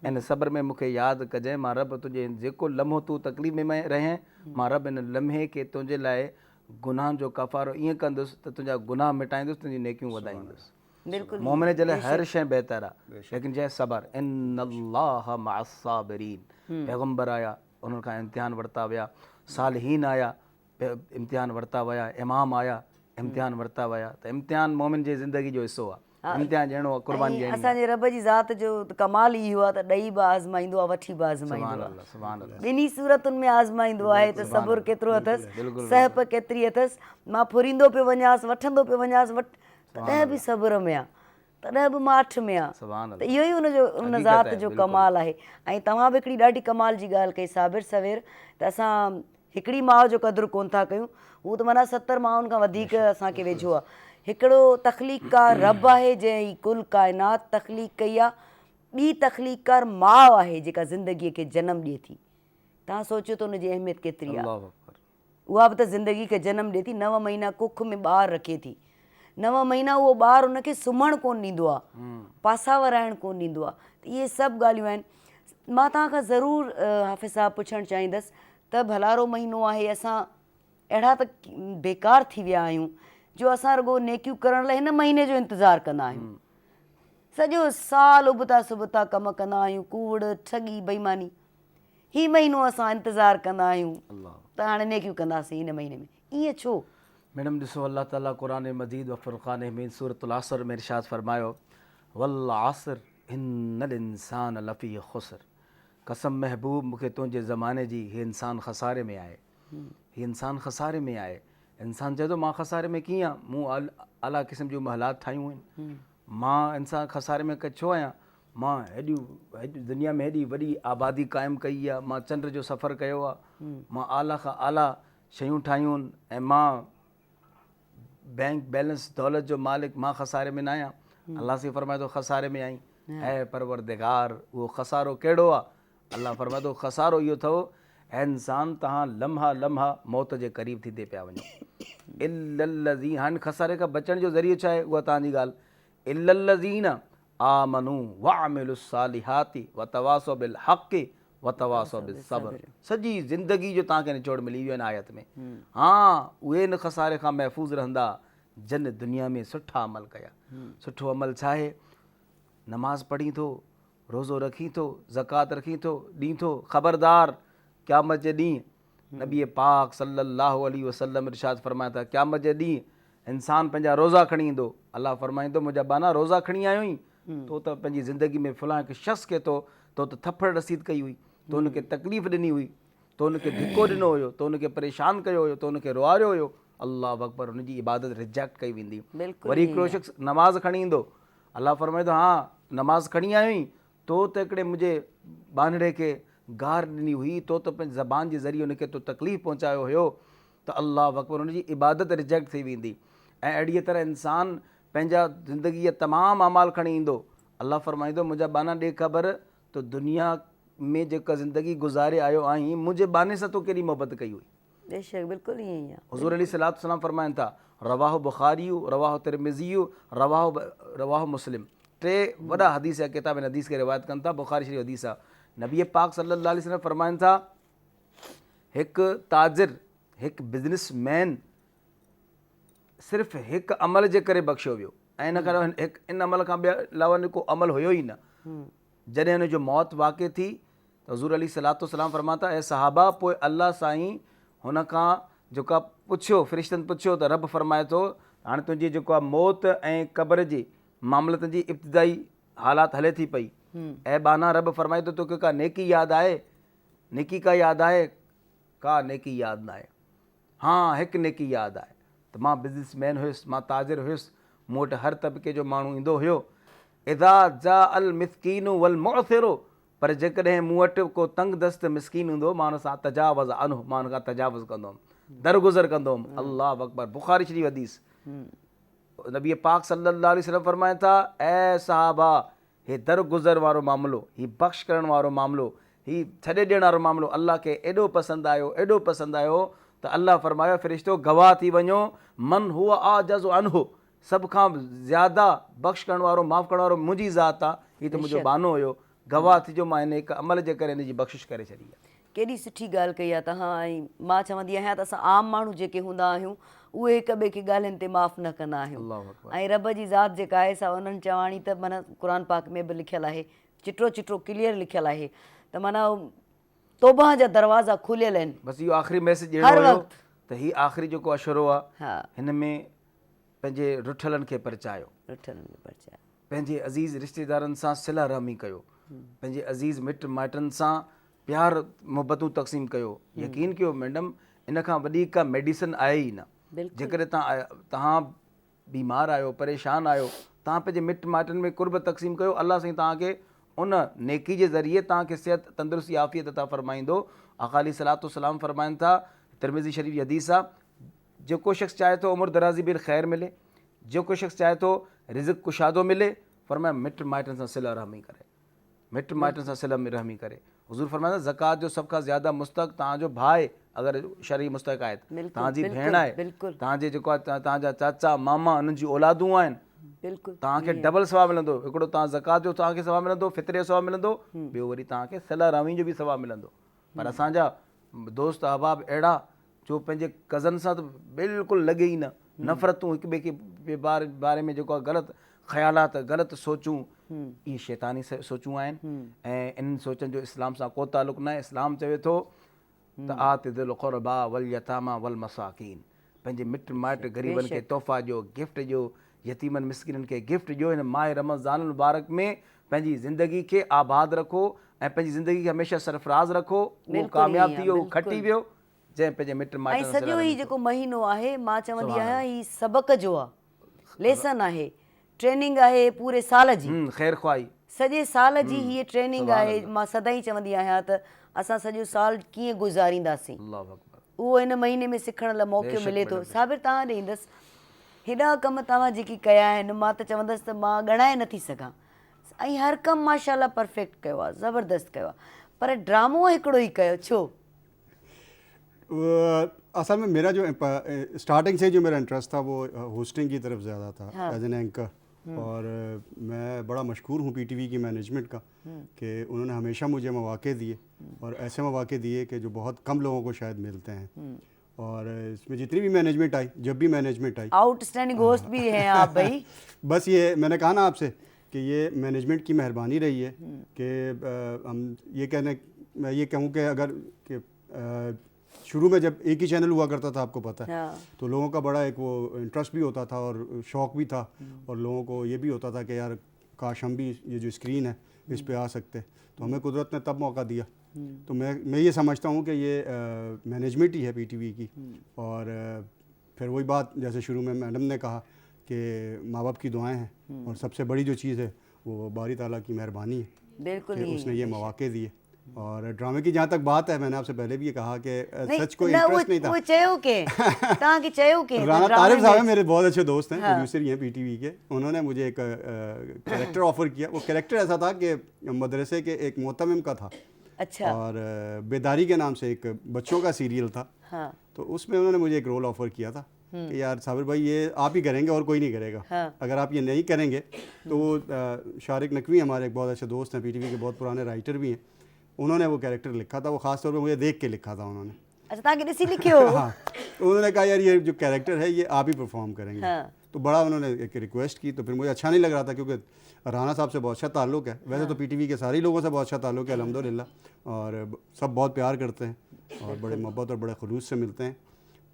इन सब्र में मूंखे यादि कजांइ, मां रब तुंहिंजे जेको लम्हो तूं तकलीफ़ में रहें, मां रब इन लम्हे खे तुंहिंजे लाइ गुनाह जो कफ़ारो ईअं कंदुसि त तुंहिंजा गुनाह मिटाईंदुसि, तुंहिंजी नेकियूं वधाईंदुसि। बिल्कुलु। मोमिन जे लाइ हर शइ बहितर आहे, लेकिन जंहिं सबर इन्नल्लाह मअस्साबिरीन, पैगम्बर आया उन्हनि खां इम्तिहान वरिता विया, सालिहीन आया इम्तिहान वरिता विया, इमाम आया इम्तिहान वरिता विया, त इम्तिहान मोमिन जी ज़िंदगी जो हिसो आहे, इम्तिहान ॾियणो आहे, क़ुर्बानी ॾियणी आहे। असांजे रब जी ज़ात जो कमाल इहो आहे त ॾेई बि आज़माईंदो आहे, वठी बि आज़माईंदो आहे, ॿिन्ही सूरतुनि में आज़माईंदो आहे त सब्र केतिरो अथसि, सहप केतिरी अथसि। मां फुरींदो पियो वञासि, वठंदो पियो वञासि, तॾहिं बि सब्र में आहे, तॾहिं बि माठ में आहे, त इहो ई उन ज़ात जो कमाल आहे। ऐं तव्हां बि हिकिड़ी ॾाढी कमाल जी ॻाल्हि कई साबिर सवेर, त असां हिकिड़ी माउ जो क़दुरु कोन था कयूं, हू त माना 70 माउनि खां वधीक असांखे वेझो आहे। हिकिड़ो तख़लीक़कार रब आहे जंहिं कुल काइनात तख़लीक़ कई आहे, ॿी तख़लीक़कार माउ आहे जेका ज़िंदगीअ खे जनमु ॾिए थी। तव्हां सोचियो त उनजी अहमियत केतिरी आहे। उहा बि त ज़िंदगी खे जनमु ॾिए थी, 9 महीना कुख में ॿारु रखे थी, 9 महीना उहो ॿारु उनखे सुम्हणु कोन ॾींदो आहे, पासा वराइणु कोन ॾींदो आहे। त इहे सभु ॻाल्हियूं आहिनि। मां तव्हांखां ज़रूरु हाफ़िज़ साहिबु पुछणु चाहींदसि त भलारो महीनो आहे, असां अहिड़ा त बेकार थी विया आहियूं जो असां रुॻो नेकियूं करण लाइ हिन महीने जो इंतज़ारु कंदा आहियूं, सॼो साल उबता सुबता कम कंदा आहियूं, कूड़ ठगी बेईमानी, हीउ महीनो असां इंतज़ारु कंदा आहियूं त हाणे नेकियूं कंदासीं हिन महीने में, ईअं छो? मैडम ॾिसो, अल्लाह ताला क़ुरान मजीद व फ़ुरक़ान हमीद सूरतुल असर में इरशाद फरमायो, वल असर इन्नल इंसान लफ़ी ख़ुसर, कसम महबूब मूंखे तुंहिंजे ज़माने जी, हीउ इंसानु खसारे में आहे, हीउ इंसानु खसारे में आहे। इंसानु चए थो मां खसारे में कीअं, मूं अला क़िस्म जूं महलात ठाहियूं आहिनि, मां इंसानु खसारे में छो आहियां, मां हेॾियूं दुनिया में हेॾी वॾी आबादी क़ाइमु कई आहे, मां चंड जो सफ़र कयो आहे, मां आला खां आला शयूं ठाहियूं आहिनि, ऐं मां बैंक बैलेंस दौलत जो मालिक, मां खसारे में न आहियां। अल्लाह से फरमाए थो खसारे में आई, ऐं परवरदिगार उहो खसारो कहिड़ो आहे? अल्लाह फरमाए थो खसारो इहो अथव, ऐं इंसानु तव्हां लम्हा लम्हा मौत जे क़रीब थींदे पिया वञो। इल्लल्लज़ीन, हाणे खसारे खां बचण जो ज़रियो छा आहे, उहा तव्हांजी ॻाल्हि, इल्लल्लज़ीन आमनू व अमिलुस्सालिहाति व तवासौ बिल हक़्क़ि व तवासौ बिस सब्र, सॼी ज़िंदगी जो तव्हांखे निचोड़ मिली वियो आहिनि आयत में। हा, उहे न खसारे खां महफ़ूज़ रहंदा जन दुनिया में सुठा अमल कया। सुठो अमल छा आहे? नमाज़ पढ़ी थो, रोज़ो रखी थो, ज़कात रखी थो, ॾीं थो, ख़बरदार क़यामत जे ॾींहुं नबी पाक सल्लल्लाहु अलैहि वसल्लम इरशाद फरमाया था, क़यामत जे ॾींहुं इंसान पंहिंजा रोज़ा खणी ईंदो, अलाह फरमाईंदो मुंहिंजा बाना रोज़ा खणी आयो हुई, तो त पंहिंजी ज़िंदगी में फलां हिकु शख़्स खे तो त थप्पड़ रसीद कई हुई, तो हुनखे तकलीफ़ ॾिनी हुई, तो हुनखे धिको ॾिनो हुयो, तो हुनखे परेशान कयो हुयो, तो हुनखे रुआरियो हुयो, अल्लाह अकबर, हुनजी इबादत रिजेक्ट कई वेंदी। वरी हिकिड़ो शख़्स नमाज़ खणी ईंदो, अल्लाह फरमाईंदो हा नमाज़ खणी आयो हुई, तो त हिकिड़े मुंहिंजे बानड़े खे गार ॾिनी हुई, तो त पंहिंजी ज़बान जे ज़रिए हुनखे तो तकलीफ़ पहुचायो हुयो, त अल्लाह अकबर हुनजी इबादत रिजेक्ट थी वेंदी। ऐं अहिड़ीअ तरह इंसान पंहिंजा ज़िंदगीअ तमामु अमाल खणी ईंदो, अल्लाह फरमाईंदो मुंहिंजा बाना ॾे ख़बर तो दुनिया में जेका ज़िंदगी गुज़ारे आयो आहीं मुंहिंजे बाने सां तो केॾी मोहबत कई हुई। बेशक बिल्कुलु ईअं ई आहे। हुज़ूर अलैहिस्सलातु वस्सलाम फरमाइनि था रवाहु बुख़ारियु, रवाहु तिरमिज़ियु, रवाहु मुस्लिम, टे वॾा हदीस या किताब इन हदीस खे रिवायत कनि था, बुख़ारी शरीफ़ हदीस आहे। नबी पाक सल्लल्लाहु अलैहि वसल्लम फरमाइनि था हिकु ताजिर, हिकु बिज़नेसमैन सिर्फ़ु हिकु अमल जे करे बख़्शियो वियो, ऐं इन करे हिकु इन अमल खां ॿिया अलावा को अमल हुयो ई न। जॾहिं हुनजो मौत वाक़िअ थी त हज़ूर अलैहिस्सलातु वस्सलाम फरमाता था ऐं सहाबा पोइ अल्लाह साईं हुन खां जेका पुछियो, फ़रिश्तनि पुछियो त रब फरमाए थो हाणे तुंहिंजी जेको आहे मौत ऐं क़ब्र जे मामलतनि जी इब्तिदाई हालात हले थी पई, ऐं बाना रब फरमाए थो तोखे का नेकी यादि आहे, नेकी का यादि आहे, का नेकी यादि न आहे, हा हिकु नेकी यादि आहे त मां बिज़नेसमैन हुयुसि, मां ताजिर हुयुसि, मूं वटि हर तबिके जो माण्हू ईंदो हुयो, इदा जा अल मिस्कीनु वल मुअसिरो, पर जेकॾहिं मूं वटि को तंग दस्त मिस्कीन हूंदो मां हुन सां तजावज़ अनहु, मां हुन खां तजावुज़ कंदो हुउमि, दरगुज़र कंदो हुउमि। अल्लाह अकबर, बुख़ारी शरीफ़ हदीस। नबी पाक सल्लल्लाहु अलैहि वसल्लम फरमाइनि था ऐं सहाबा हे दरगुज़र वारो मामिलो, ही बख़्श करण वारो मामिलो, ही छॾे ॾियण वारो मामिलो अल्लाह खे एॾो पसंदि आयो, एॾो पसंदि आयो त अल्लाह फरमायो फ़रिश्तो गवाह थी वञो मन हुआ आजज़ु अनहु, सभ खां ज़्यादा बख़्श करण वारो, माफ़ करण वारो मुंहिंजी ज़ात आहे, हीअ त मुंहिंजो बानो हुयो, गवाह थी जो मां हिन हिकु अमल जे करे हिन जी बख़्शिश करे छॾी आहे। केॾी सुठी ॻाल्हि कई आहे तव्हां। ऐं मां चवंदी आहियां त असां आम माण्हू जेके हूंदा आहियूं उहे हिक ॿिए खे ॻाल्हियुनि ते माफ़ न कंदा आहियूं, ऐं रब जी ज़ात जेका आहे सा उन्हनि चवाणी त माना क़ुर पाक में बि लिखियलु आहे, चिटो चिटो क्लियर लिखियलु आहे त माना तौबा जा दरवाज़ा खुलियल आहिनि। बसि इहो आख़िरी मैसेज ॾियणो हुयो त हीउ आख़िरी जेको अशरो आहे हिन में पंहिंजे रुठलनि खे परचायो, पंहिंजे अज़ीज़ रिश्तेदारनि सां सिला रहमी कयो, पंहिंजे अज़ीज़ मिट माइटनि सां प्यार मुहबतूं तक़सीम कयो। यकीन कयो मैडम इन खां वॾी का मेडिसिन आहे ई न। जेकॾहिं तव्हां बीमार आहियो, परेशान आहियो, तव्हां पंहिंजे मिट माइटनि में कुर्ब तक़सीम कयो, अल्लाह साईं तव्हांखे उन नेकी जे ज़रिए तव्हांखे सिहत तंदुरुस्ती आफ़ियत अता फ़रमाईंदो। आक़ा अलैहिस्सलातु वस्सलाम फ़रमाइनि था, तिरमिज़ी शरीफ़ हदीस आहे, जेको शख़्स चाहे थो उमिरि दराज़ी बिल ख़ैर मिले, जेको शख़्स चाहे थो रिज़्क़ कुशादो मिले, फरमाया मिट माइटनि सां सिला रहमी करे, मिट माइटनि सां सिला रहमी करे। हुज़ूर फरमाया ज़कात जो सभ खां ज़्यादा मुस्तक़ तव्हांजो भाउ आहे, अगरि शरई मुस्तक़ आहे, तव्हांजी भेण आहे, तव्हांजे जेको आहे तव्हांजा चाचा मामा उन्हनि जी औलादूं आहिनि, तव्हांखे डबल सवाबु मिलंदो। हिकिड़ो तव्हां ज़कात जो तव्हांखे सवाबु मिलंदो, फितरे जो सवाबु मिलंदो, ॿियो वरी तव्हांखे सिला रहमी जो बि सवाबु मिलंदो। पर असांजा दोस्त अहबाब अहिड़ा जो पंहिंजे कज़न सां त बिल्कुलु लॻे ई न, नफ़रतूं हिक ॿिए खे बारे में जेको आहे ग़लति ख़्यालात, ग़लति सोचूं, इहे शैतानी सोचूं आहिनि ऐं इन्हनि सोचनि जो इस्लाम सां को तालुक़ु न आहे। इस्लाम चवे थो त आति दिल क़ुरबा वल यतामा वल मसाकीन, पंहिंजे मिट माइट ग़रीबनि खे तोहफ़ा ॾियो, गिफ्ट ॾियो, यतीमनि मिस्किननि खे गिफ्ट ॾियो। हिन माह रमज़ान मुबारक में पंहिंजी ज़िंदगी खे आबाद रखो ऐं पंहिंजी ज़िंदगी खे हमेशह सरफराज़ रखो। उहो कामयाब थी वियो, खटी वियो जंहिं पंहिंजे मिट माइट। ऐं सॼो ही जेको महीनो आहे मां चवंदी आहियां ही सबक़ जो आहे, लेसन आहे, ट्रेनिंग आहे पूरे साल जी, ख़ैर ख़्वाही सॼे साल जी हीअ ट्रेनिंग आहे। मां सदाईं चवंदी आहियां त असां सॼो साल कीअं गुज़ारींदासीं, उहो हिन महीने में सिखण लाइ मौक़ो मिले थो। साबिर तव्हां ॾे ईंदसि, हेॾा कम तव्हां जेकी कया आहिनि मां त चवंदसि त मां ॻणाए नथी सघां, ऐं हर कमु माशाल्लाह परफेक्ट कयो आहे, ज़बरदस्त कयो आहे, पर ड्रामो हिकिड़ो ई कयो छो? असल में मेरा जो स्टार्टिंग से जो मेरा इंटरेस्ट था वो होस्टिंग की तरफ ज़्यादा था एज एन एंकर, और मैं बड़ा मशहूर हूँ पीटीवी की मैनेजमेंट का कि उन्होंने हमेशा मुझे मौक़े दिए, और ऐसे मौक़े दिए कि जो बहुत कम लोगों को शायद मिलते हैं। और इसमें जितनी भी मैनेजमेंट आई, जब भी मैनेजमेंट आई, आउटस्टैंडिंग होस्ट भी हैं आप भाई। बस ये मैंने कहा ना आपसे कि ये मैनेजमेंट की मेहरबानी रही है कि हम ये कहने, मैं ये कहूँ कि अगर कि शुरू में जब एक ही चैनल हुआ करता था, आपको पता है, हाँ। तो लोगों का बड़ा एक वो इंटरेस्ट भी होता था और शौक़ भी था, और लोगों को ये भी होता था कि यार काश हम भी ये जो स्क्रीन है इस पे आ सकते। तो हमें कुदरत ने तब मौका दिया। तो मैं ये समझता हूँ कि ये मैनेजमेंट ही है पीटीवी की। और फिर वही बात जैसे शुरू में मैडम ने कहा कि माँ बाप की दुआएं हैं, और सबसे बड़ी जो चीज़ है वो बारी ताला की मेहरबानी है बिल्कुल कि ही उसने ये मौके दिए। और ड्रामे की जहाँ तक बात है, मैंने आपसे पहले भी ये कहा कि सच कोई इंटरेस्ट नहीं था। वो चयो के तव्हांखे चयो के राना तारिफ साहब हैं, मेरे बहुत अच्छे दोस्त हैं, प्रोड्यूसर ही हैं पीटीवी के। उन्होंने मुझे एक कैरेक्टर ऑफर किया। वो कैरेक्टर ऐसा था कि मदरसे के एक मोहतमिम का था, अच्छा, और बेदारी के नाम से एक बच्चों का सीरियल था। हाँ, तो उसमें उन्होंने मुझे एक रोल ऑफर किया था कि यार साबिर भाई ये आप ही करेंगे और कोई नहीं करेगा। हाँ। अगर आप ये नहीं करेंगे तो वो शारिक नकवी हमारे एक बहुत अच्छे दोस्त हैं, पीटीवी के बहुत पुराने राइटर भी हैं, उन्होंने वो कैरेक्टर लिखा था। वो ख़ास तौर पे मुझे देख के लिखा था उन्होंने। अच्छा, ताकि ॾिसी लिखियो। हाँ, तो उन्होंने कहा यार ये जो कैरेक्टर है ये आप ही परफॉर्म करेंगे। हाँ। तो बड़ा उन्होंने एक रिक्वेस्ट की, तो फिर मुझे अच्छा नहीं लग रहा था, क्योंकि राना साहब से बहुत अच्छा ताल्लुक़ है। वैसे तो पीटीवी के सारे लोगों से बहुत अच्छा ताल्लुक़ है अल्हम्दुलिल्लाह, और सब बहुत प्यार करते हैं और बड़े मोहब्बत और बड़े खुलूस से मिलते हैं,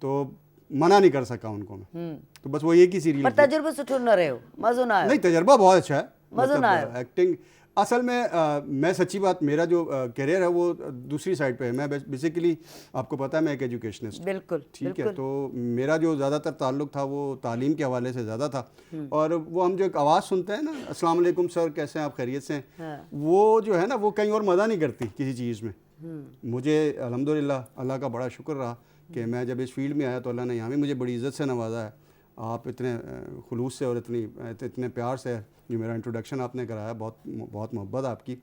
तो मना नहीं कर सका उनको मैं। तो बस वो एक ही सीरियल पर तजुर्बो सुठो न रहियो, मज़ो न आयो। नहीं, तजर्बा बहुत अच्छा है, मज़ो न आयो। एक्टिंग असल में मैं सच्ची बात, मेरा जो करियर है वो दूसरी साइड पे है। मैं बेसिकली आपको पता है मैं एक एजुकेशनिस्ट, बिल्कुल, ठीक है, तो मेरा जो ज़्यादातर ताल्लुक़ था वो तालीम के हवाले से ज़्यादा था। और वो हम जो एक आवाज़ सुनते हैं ना, अस्सलाम वालेकुम सर, कैसे हैं आप, खैरियत से हैं, हाँ। वो जो है ना वो कहीं और मज़ा नहीं करती किसी चीज़ में। मुझे अल्हम्दुलिल्लाह अल्लाह का बड़ा शुक्र रहा कि मैं जब इस फील्ड में आया तो अल्लाह ने यहाँ भी मुझे बड़ी इज़्ज़त से नवाजा है। आप इतने खुलूस से और इतने प्यार से जो मेरा इंट्रोडक्शन आपने कराया, बहुत बहुत मोहब्बत आपकी।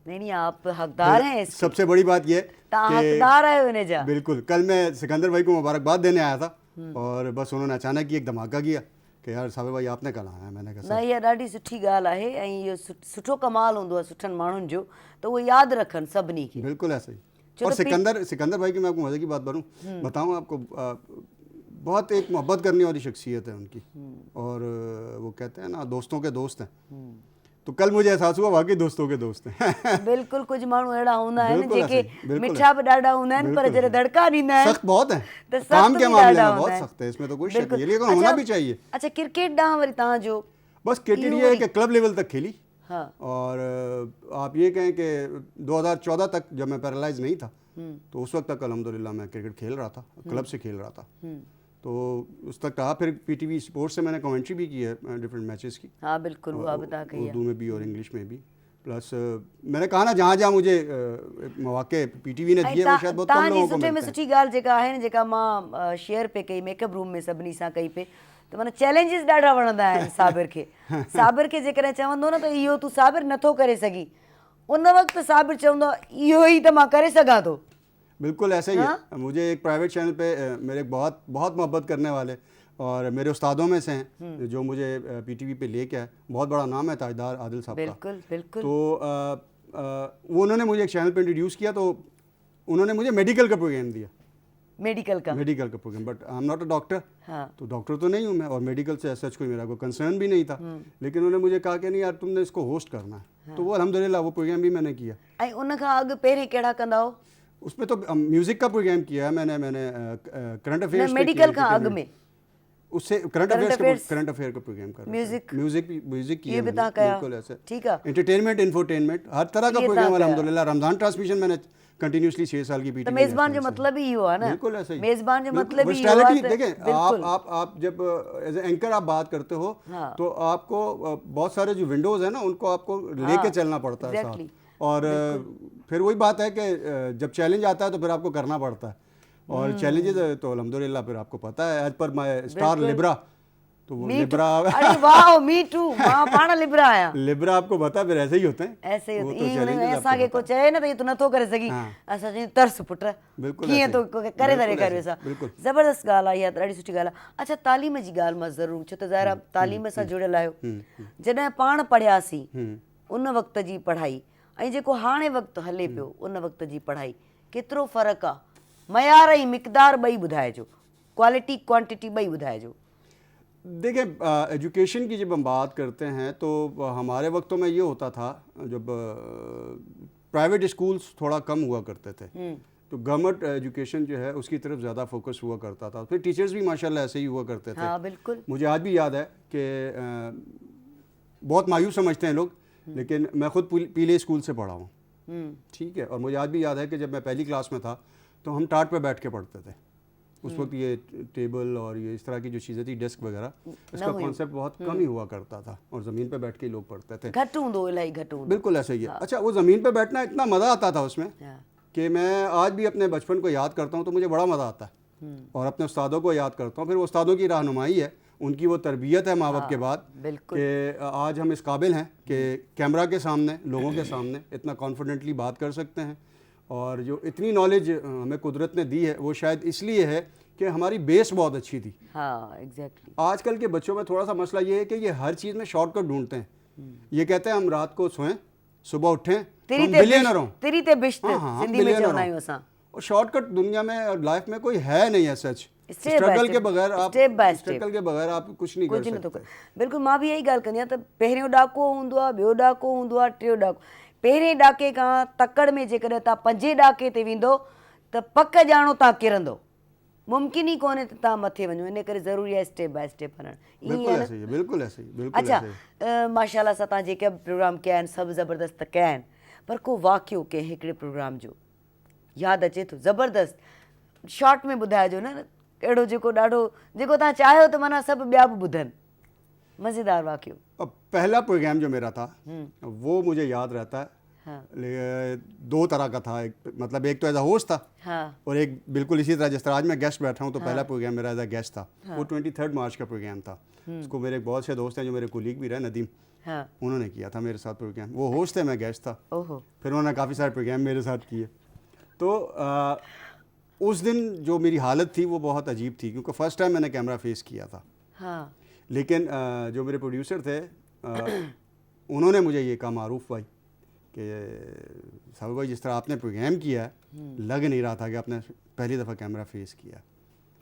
नहीं, आप हकदार हैं इसके। सबसे बड़ी बात ये हकदार आयो इन्हें जा। बिल्कुल, कल मैं सिकंदर भाई को मुबारकबाद देने आया था, और बस उन्होंने अचानक ही एक धमाका किया कि यार साबिर भाई आपने कल आया है। मैंने कहा न, इहा ॾाढी सुठी ॻाल्हि आहे, ऐं इहो सुठो कमाल हूंदो आहे सुठनि माण्हुनि जो, त उहो यादि रखनि सभिनी खे। बिल्कुल ऐसे ही। चलो और सिकंदर भाई की मैं आपको मज़े की बात बताऊँ आपको, बहुत एक मोहब्बत करने वाली शख्सियत है उनकी, और वो कहते हैं ना दोस्तों के दोस्त हैं। तो कल मुझे एहसास हुआ वाकई दोस्तों के दोस्त हैं। बिल्कुल, कुछ माण्हू अहिड़ा हूंदा आहिनि बिल्कुल जेके ऐसे, बिल्कुल मिठा बि ॾाढा हूंदा आहिनि, पर जॾहिं दड़का ॾींदा आहिनि सख्त बहुत है, त सख़्त काम के बि मामले ॾाढा में बहुत हूंदा आहिनि। सख्त है, इसमें तो कोई शक बिल्कुल। नहीं है, लेकिन होना भी चाहिए। अच्छा, क्रिकेट ॾांहुं वरी तव्हांजो बस क्रिकेट ये है कि क्लब लेवल तक खेली, हाँ, और आप ये कहें कि 2014 तक जब मैं पैरालाइज नहीं था, तो उस वक्त तक अल्हम्दुलिल्लाह मैं क्रिकेट खेल रहा था, क्लब से खेल रहा था। तो उस तक रहा। फिर पीटीवी स्पोर्ट्स से मैंने कमेंट्री भी की है डिफरेंट मैचेस की, हाँ बिल्कुल, वो बता कही उर्दू में भी और इंग्लिश में भी। प्लस मैंने कहा ना जहाँ जहाँ मुझे मौके पीटीवी ने दिए वो शायद बहुत कम लोगों को सुठे में मिलते हैं। सुठी ॻाल्हि जेका आहे न, जेका मां शेयर पे कई मेकअप रूम में सभिनी सां कई पे, त माना चैलेंजिस ॾाढा वणंदा आहिनि साबिर खे। साबिर खे जेकॾहिं चवंदो न त इहो तूं साबिर नथो करे सघीं, उन वक़्तु साबिर चवंदो इहो ई त मां करे सघां थो। बिल्कुल ऐसे ही है। मुझे एक प्राइवेट चैनल पे मेरे बहुत बहुत मोहब्बत करने वाले और मेरे उस्तादों में से हैं जो मुझे पीटीवी पे लेके आए, बहुत बड़ा नाम है ताजदार आदिल साहब का। बिल्कुल बिल्कुल। तो वो उन्होंने मुझे एक चैनल पे इंट्रोड्यूस किया, तो उन्होंने मुझे मेडिकल का प्रोग्राम दिया, मेडिकल का program. But I am not a doctor, तो डॉक्टर तो नहीं हूँ मैं, और मेडिकल से सच कोई मेरा कोई कंसर्न भी नहीं था, लेकिन उन्होंने मुझे कहा कि नहीं यार तुमने इसको होस्ट करना है। तो वो अल्हम्दुलिल्लाह वो प्रोग्राम भी मैंने किया। ऐं उन खां अॻु पहिरीं कहिड़ा कंदा हो? उसमें तो म्यूजिक का प्रोग्राम किया है मैंने करंट अफेयर्स मेडिकल का अग में, उससे करंट अफेयर का प्रोग्राम कर म्यूजिक किया मैंने, बिल्कुल ऐसे। ठीक है, एंटरटेनमेंट, इंफोटेनमेंट, हर तरह का प्रोग्राम अल्हम्दुलिल्लाह। रमजान ट्रांसमिशन मैंने कंटिन्यूसली 6 साल की पीटी। मेजबान जो मतलब ही हुआ ना, बिल्कुल ऐसे ही। मेजबान जो मतलब ही हुआ। देखें आप जब एज एंकर आप बात करते हो तो आपको बहुत सारे जो विंडोज है ना उनको आपको लेके चलना पड़ता है साथ, और फिर वही बात है कि जब चैलेंज आता है तो फिर आपको करना पड़ता है, और चैलेंजेस तो अल्हम्दुलिल्लाह फिर आपको पता है as per my star Libra, तो वो लिब्रा, अरे वाह, मी टू, मां पाण लिब्रा आया। लिब्रा आपको पता फिर ऐसे ही होते हैं, ऐसे ही होते हैं। असां के को चए ना त ये तू नथो करे सगी, असां चई तरस पुट कीअं तो करे दरे कर वैसा। जबरदस्त ॻाल्हि आहे, इहा ॾाढी सुठी ॻाल्हि आहे। अच्छा, तालीम जी ॻाल्हि मां ज़रूरु, छो त ज़ाहिर तालीम सां जुड़ियल आहियो। जॾहिं पाण पढ़ियासीं उन वक़्त जी पढ़ाई ऐं जेको हाणे वक़्तु हले पियो उन वक़्त जी पढ़ाई, केतिरो फ़र्क़ु आहे? मयार ऐं मिक़दार ॿई ॿुधाइजो, क्वालिटी क्वांटिटी ॿई ॿुधाइजो। देखें, एजुकेशन की जब हम बात करते हैं तो हमारे वक्तों में ये होता था, जब प्राइवेट स्कूल्स थोड़ा कम हुआ करते थे, तो गवर्नमेंट एजुकेशन जो है उसकी तरफ ज़्यादा फोकस हुआ करता था। फिर टीचर्स भी माशाल्लाह ऐसे ही हुआ करते थे। हाँ बिल्कुल। मुझे आज भी याद है कि बहुत मायूस समझते हैं लोग, लेकिन मैं खुद पीले स्कूल से पढ़ा हूँ, ठीक है। और मुझे आज भी याद है कि जब मैं पहली क्लास में था तो हम टाट पे बैठ के पढ़ते थे। उस वक्त ये टेबल और ये इस तरह की जो चीज़ें थी, डेस्क वगैरह, इसका कॉन्सेप्ट बहुत कम ही हुआ करता था और ज़मीन पे बैठ के लोग पढ़ते थे। घट हूंदो, इलाही घट हूंदो। बिल्कुल ऐसे ही है। अच्छा, वो ज़मीन पे बैठना इतना मज़ा आता था उसमें कि मैं आज भी अपने बचपन को याद करता हूँ तो मुझे बड़ा मज़ा आता है। और अपने उस्तादों को याद करता हूँ। फिर वो उस्तादों की रहनुमाई है, उनकी वो तरबियत है माँ बाप के बाद, कि आज हम इस काबिल हैं कि कैमरा के सामने, लोगों के सामने इतना कॉन्फिडेंटली बात कर सकते हैं। और जो इतनी नॉलेज हमें कुदरत ने दी है वो शायद इसलिए है कि हमारी बेस बहुत अच्छी थी। हाँ एग्जैक्टली। आजकल के बच्चों में थोड़ा सा मसला ये है कि ये हर चीज़ में शॉर्टकट ढूंढते हैं। ये कहते हैं हम रात को सोएं, सुबह उठें, बिलियनर हों। तेरी ते बिश्त हाँ, सिंधी में चवंदा आहियूं असां। और शॉर्टकट दुनिया में और लाइफ में कोई है नहीं है सच। स्ट्रगल के बगैर आप कुछ नहीं कर सकते। बिल्कुल, मां भी यही ॻाल्हि कंदी आहियां त पहिरियों ॾाको हूंदो आहे, ॿियो ॾाको हूंदो आहे, टियों ॾाको। पहिरें ॾाके खां तकड़ में जेकॾहिं तव्हां पंजे ॾाके ते वेंदो त पक ॼाणो तव्हां किरंदो, मुमकिन ही कोन्हे त तव्हां मथे वञो। इन करे ज़रूरी आहे स्टेप बाय स्टेप हलणु। बिल्कुल ऐसे ही। अच्छा, माशाल्लाह सां तव्हां जेके प्रोग्राम कया आहिनि सभु ज़बरदस्त कया आहिनि, पर को वाक़ियो कंहिं हिकिड़े प्रोग्राम जो यादि अचे थो ज़बरदस्त, शॉर्ट में ॿुधाइजो न, अहिड़ो जेको ॾाढो, जेको तव्हां चाहियो त माना सभु ॿिया बि ॿुधनि, मज़ेदार वाक़ियो। पहला प्रोग्राम जो मेरा था वो मुझे याद रहता है। हाँ। दो तरह का था, मतलब एक तो एज अ होस्ट था। हाँ। और एक बिल्कुल इसी तरह जिस तरह आज मैं गेस्ट बैठा हूँ, तो पहला प्रोग्राम मेरा एज अ गेस्ट था। वो 23 मार्च का प्रोग्राम था। उसको मेरे बहुत से दोस्त हैं जो मेरे कोलीग भी रहे, नदीम, उन्होंने किया था मेरे साथ प्रोग्राम। वो होस्ट थे, मैं गेस्ट था। फिर उन्होंने काफ़ी सारे प्रोग्राम मेरे साथ किए। तो उस दिन जो मेरी हालत थी वो बहुत अजीब थी, क्योंकि फ़र्स्ट टाइम मैंने कैमरा फेस किया था। लेकिन जो मेरे प्रोड्यूसर थे उन्होंने मुझे ये कहा, मारूफ भाई, कि साहब भाई जिस तरह आपने प्रोग्राम किया है, लग नहीं रहा था कि आपने पहली दफ़ा कैमरा फेस किया।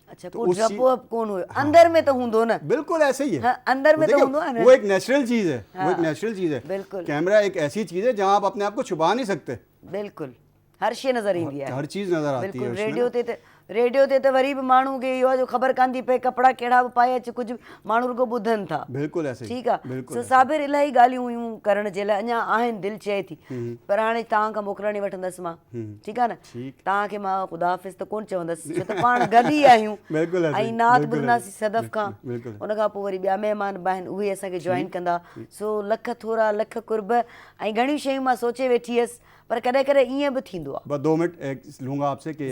अच्छा, तो कौन हुआ? अंदर में तो हूंदो ना। बिल्कुल ऐसे ही है। हाँ, अंदर में तो हूंदो है ना। वो एक नेचुरल चीज़ है। हाँ, वो एक नेचुरल चीज़ है। बिल्कुल। कैमरा एक ऐसी चीज़ है जहाँ आप अपने आप को छुपा नहीं सकते। बिल्कुल, हर शइ नज़र ईंदी आहे, हर चीज़ नज़र आती है। रेडियो ते त वरी बि माण्हू खे इहो आहे जो ख़बर कान थी पए कपिड़ा कहिड़ा बि पाए अचे, कुझु माण्हू रुगो ॿुधनि था। बिल्कुल ऐसे ही। ठीकु आहे। सो साबिर इलाही ॻाल्हियूं हुयूं करण जे लाइ, अञा आहिनि, दिलि चए थी, पर हाणे तव्हां खां मोकिलण ई वठंदसि मां। ठीकु आहे न। तव्हांखे मां ख़ुदा हाफ़िज़ त कोन चवंदसि, छो त पाण गॾु ई आहियूं ऐं नात ॿुधंदासीं सदफ़ खां। उन खां पोइ वरी ॿिया महिमान बि आहिनि, उहे असांखे जॉइन कंदा। सो लख थोरा लख कुर्ब ऐं घणियूं शयूं मां सोचे वेठी हुअसि, पर कॾहिं कॾहिं ईअं बि थींदो आहे। बस 2 मिनट लूँगा आपसे कि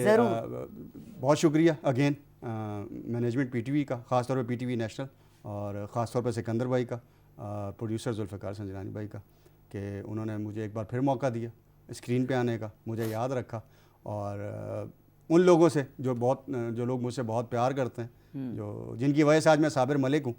बहुत शुक्रिया अगेन मैनेजमेंट पीटीवी का, ख़ास तौर पे पीटीवी नेशनल, और ख़ास तौर पे सिकंदर भाई का, प्रोड्यूसर जुल्फ़िकार संजरानी भाई का, कि उन्होंने मुझे एक बार फिर मौका दिया स्क्रीन पे आने का, मुझे याद रखा। और उन लोगों से जो लोग मुझसे बहुत प्यार करते हैं, जो जिनकी वजह से आज मैं साबिर मलिक हूँ,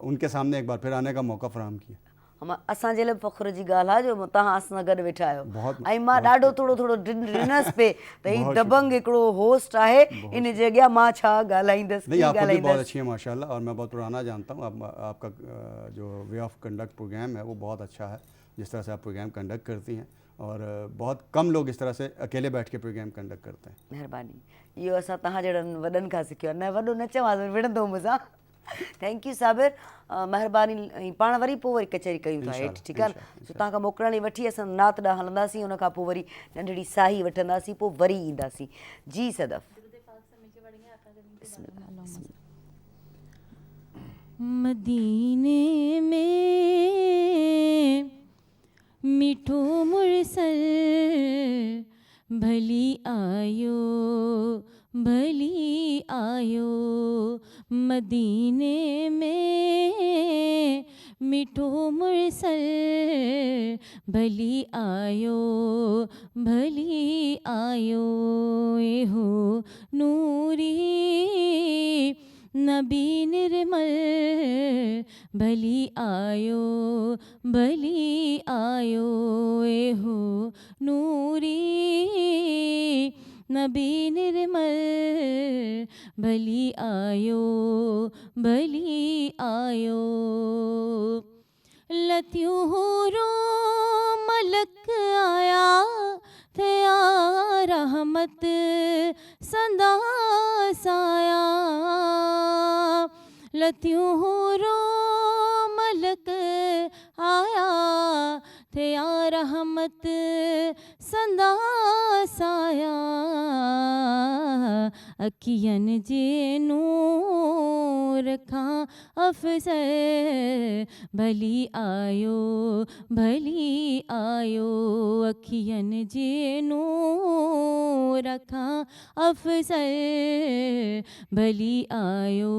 उनके सामने एक बार फिर आने का मौका फराहम किया। असांजे लाइ फ़ख्र जी ॻाल्हि आहे जो तव्हां असां गॾु वेठा आहियो। ऐं मां ॾाढो थोरो ॾिनसि पे त हीउ दबंग हिकिड़ो होस्ट आहे, इन जे अॻियां मां छा ॻाल्हाईंदसि। नहीं, आपको भी बहुत अच्छी है माशाल्लाह, और मैं बहुत पुराना जानता हूँ। आपका जो वे ऑफ कंडक्ट प्रोग्राम है वो बहुत अच्छा है, जिस तरह से आप प्रोग्राम कंडक्ट करती हैं, और बहुत कम लोग इस तरह से अकेले बैठ के प्रोग्राम कंडक्ट करते हैं। महिरबानी, इहो असां तव्हां जहिड़नि वॾनि खां सिखियो आहे। न वॾो न चवांसि, विढ़ंदो मूंसां। थैंक यू साबिर, महिरबानी। पाण वरी पोइ वरी कचहरी कयूं था हेठि, ठीकु आहे न। सो तव्हां खां मोकिलण ई वठी असां नात ॾांहुं हलंदासीं, उन खां पोइ वरी नंढड़ी साही वठंदासीं, पोइ वरी ईंदासीं। जी सदफ़। मदीने में मिठो मुरसल भली आयो मदीने में मिठो मुरसल भली आयो ए हो नूरी नबी निर्मल भली आयो ए हो नूरी नबी निर्मल भली आयो लतियों हूरो मलक आया थे आ रहमत संदास आया। लतियों हूरो मलक आया थे आ रहमत संदास आया। अखियन जे नूर खां अफसर भली आयो भली आयो। अखियन जे नूर खां अफसर भली आयो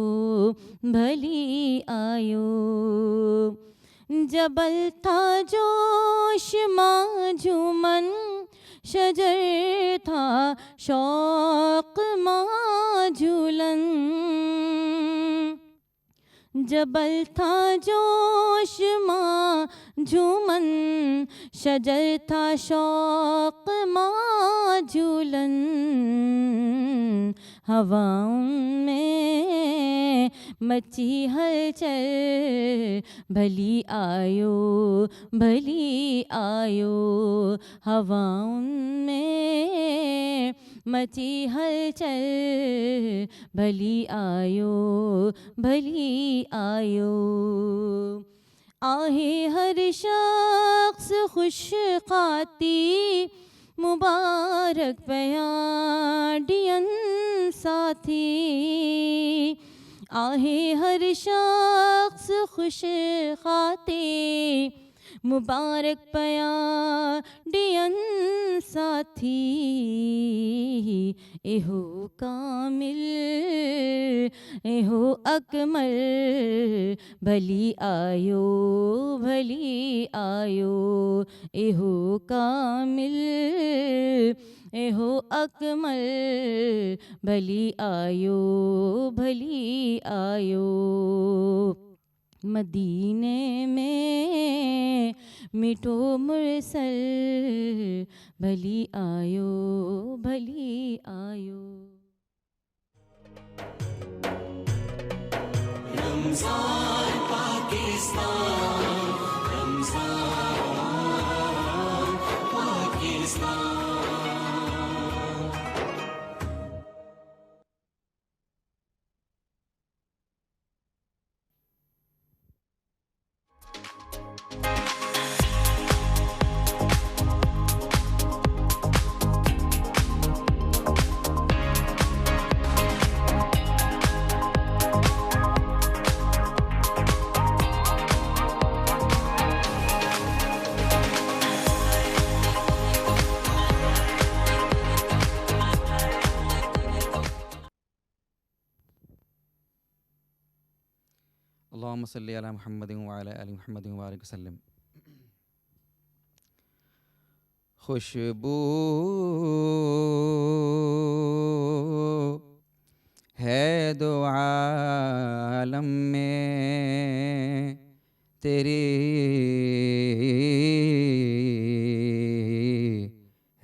भली आयो। जबल था जोश माजूमन शजर था शौक माजूलन। जबल था जोश माजूमन शजर था शौक माजूलन। हवाओं में मची हलचल भली आयो भली आयो। हवाओं में मची हलचल भली आयो भली आयो। आहे हर शख्स खुश खाती मुबारक बयाडियन साथी। आहे हर शख्स खुश खाती मुबारक बयाडियन साथी। एहो कामिल एहो अकमल भली आयो भली आयो। एहो कामिल एहो अकमल भली आयो भली आयो। मदीने में मिठो मुरसल भली आयो भली आयो। रमज़ान पाकिस्तान रमज़ान पाकिस्तान। अल्लाहुम्मा सल्ली अला मुहम्मदिन व अला आलि मुहम्मदिन व बारिक वसल्लम। खुशबू है दो आलम में तेरी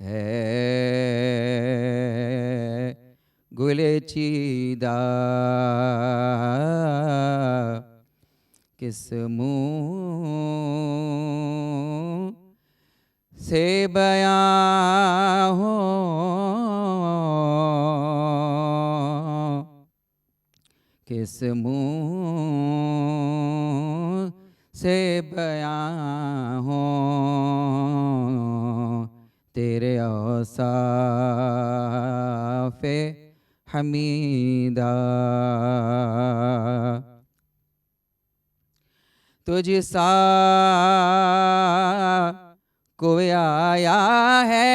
है गुले चीदा किस मुँह से बयां हो किस मुँह से बयां हो तेरे औसाफ़े हमीदा। तुझ सा कोई आया है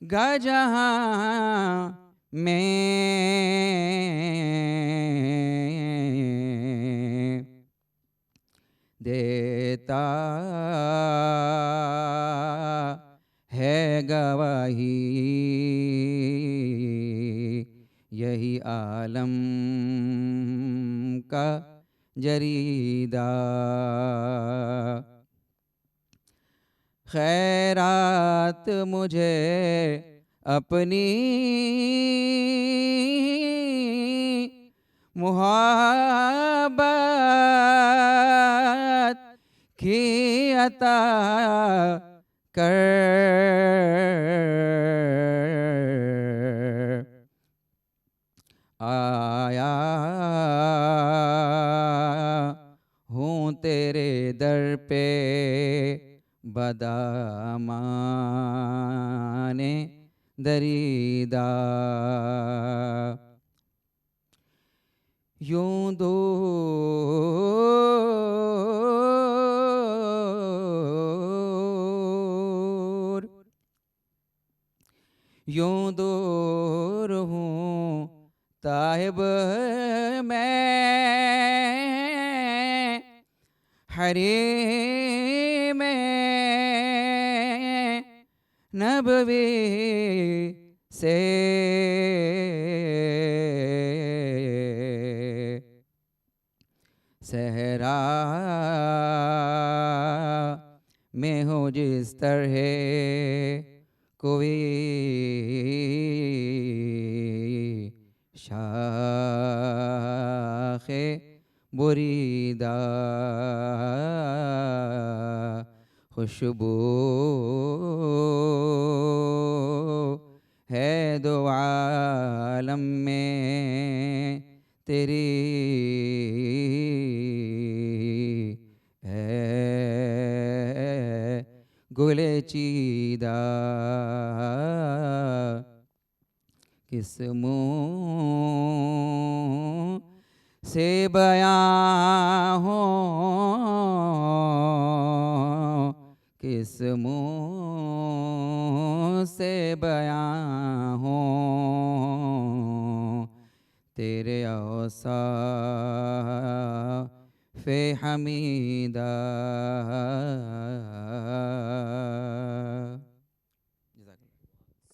नहाएगा जहाँ में देता है गवाही यही आलम का जरीदा। खैरात मुझे अपनी मुहब्बत की अता कर। आया हूँ तेरे दर पे बदामाने दरीदा, यूं दूर यूं दूर हूँ ताहिब मैं हरीम नबवी से। सहरा में हो जिस तरह कोई शाखे बुरीदा, खुशबू है दो आलम में तेरी है गुले चीदा। किस मुँह से बयां हो, किस मुँह से बयां हो तेरे औसाफ़े हमीदा।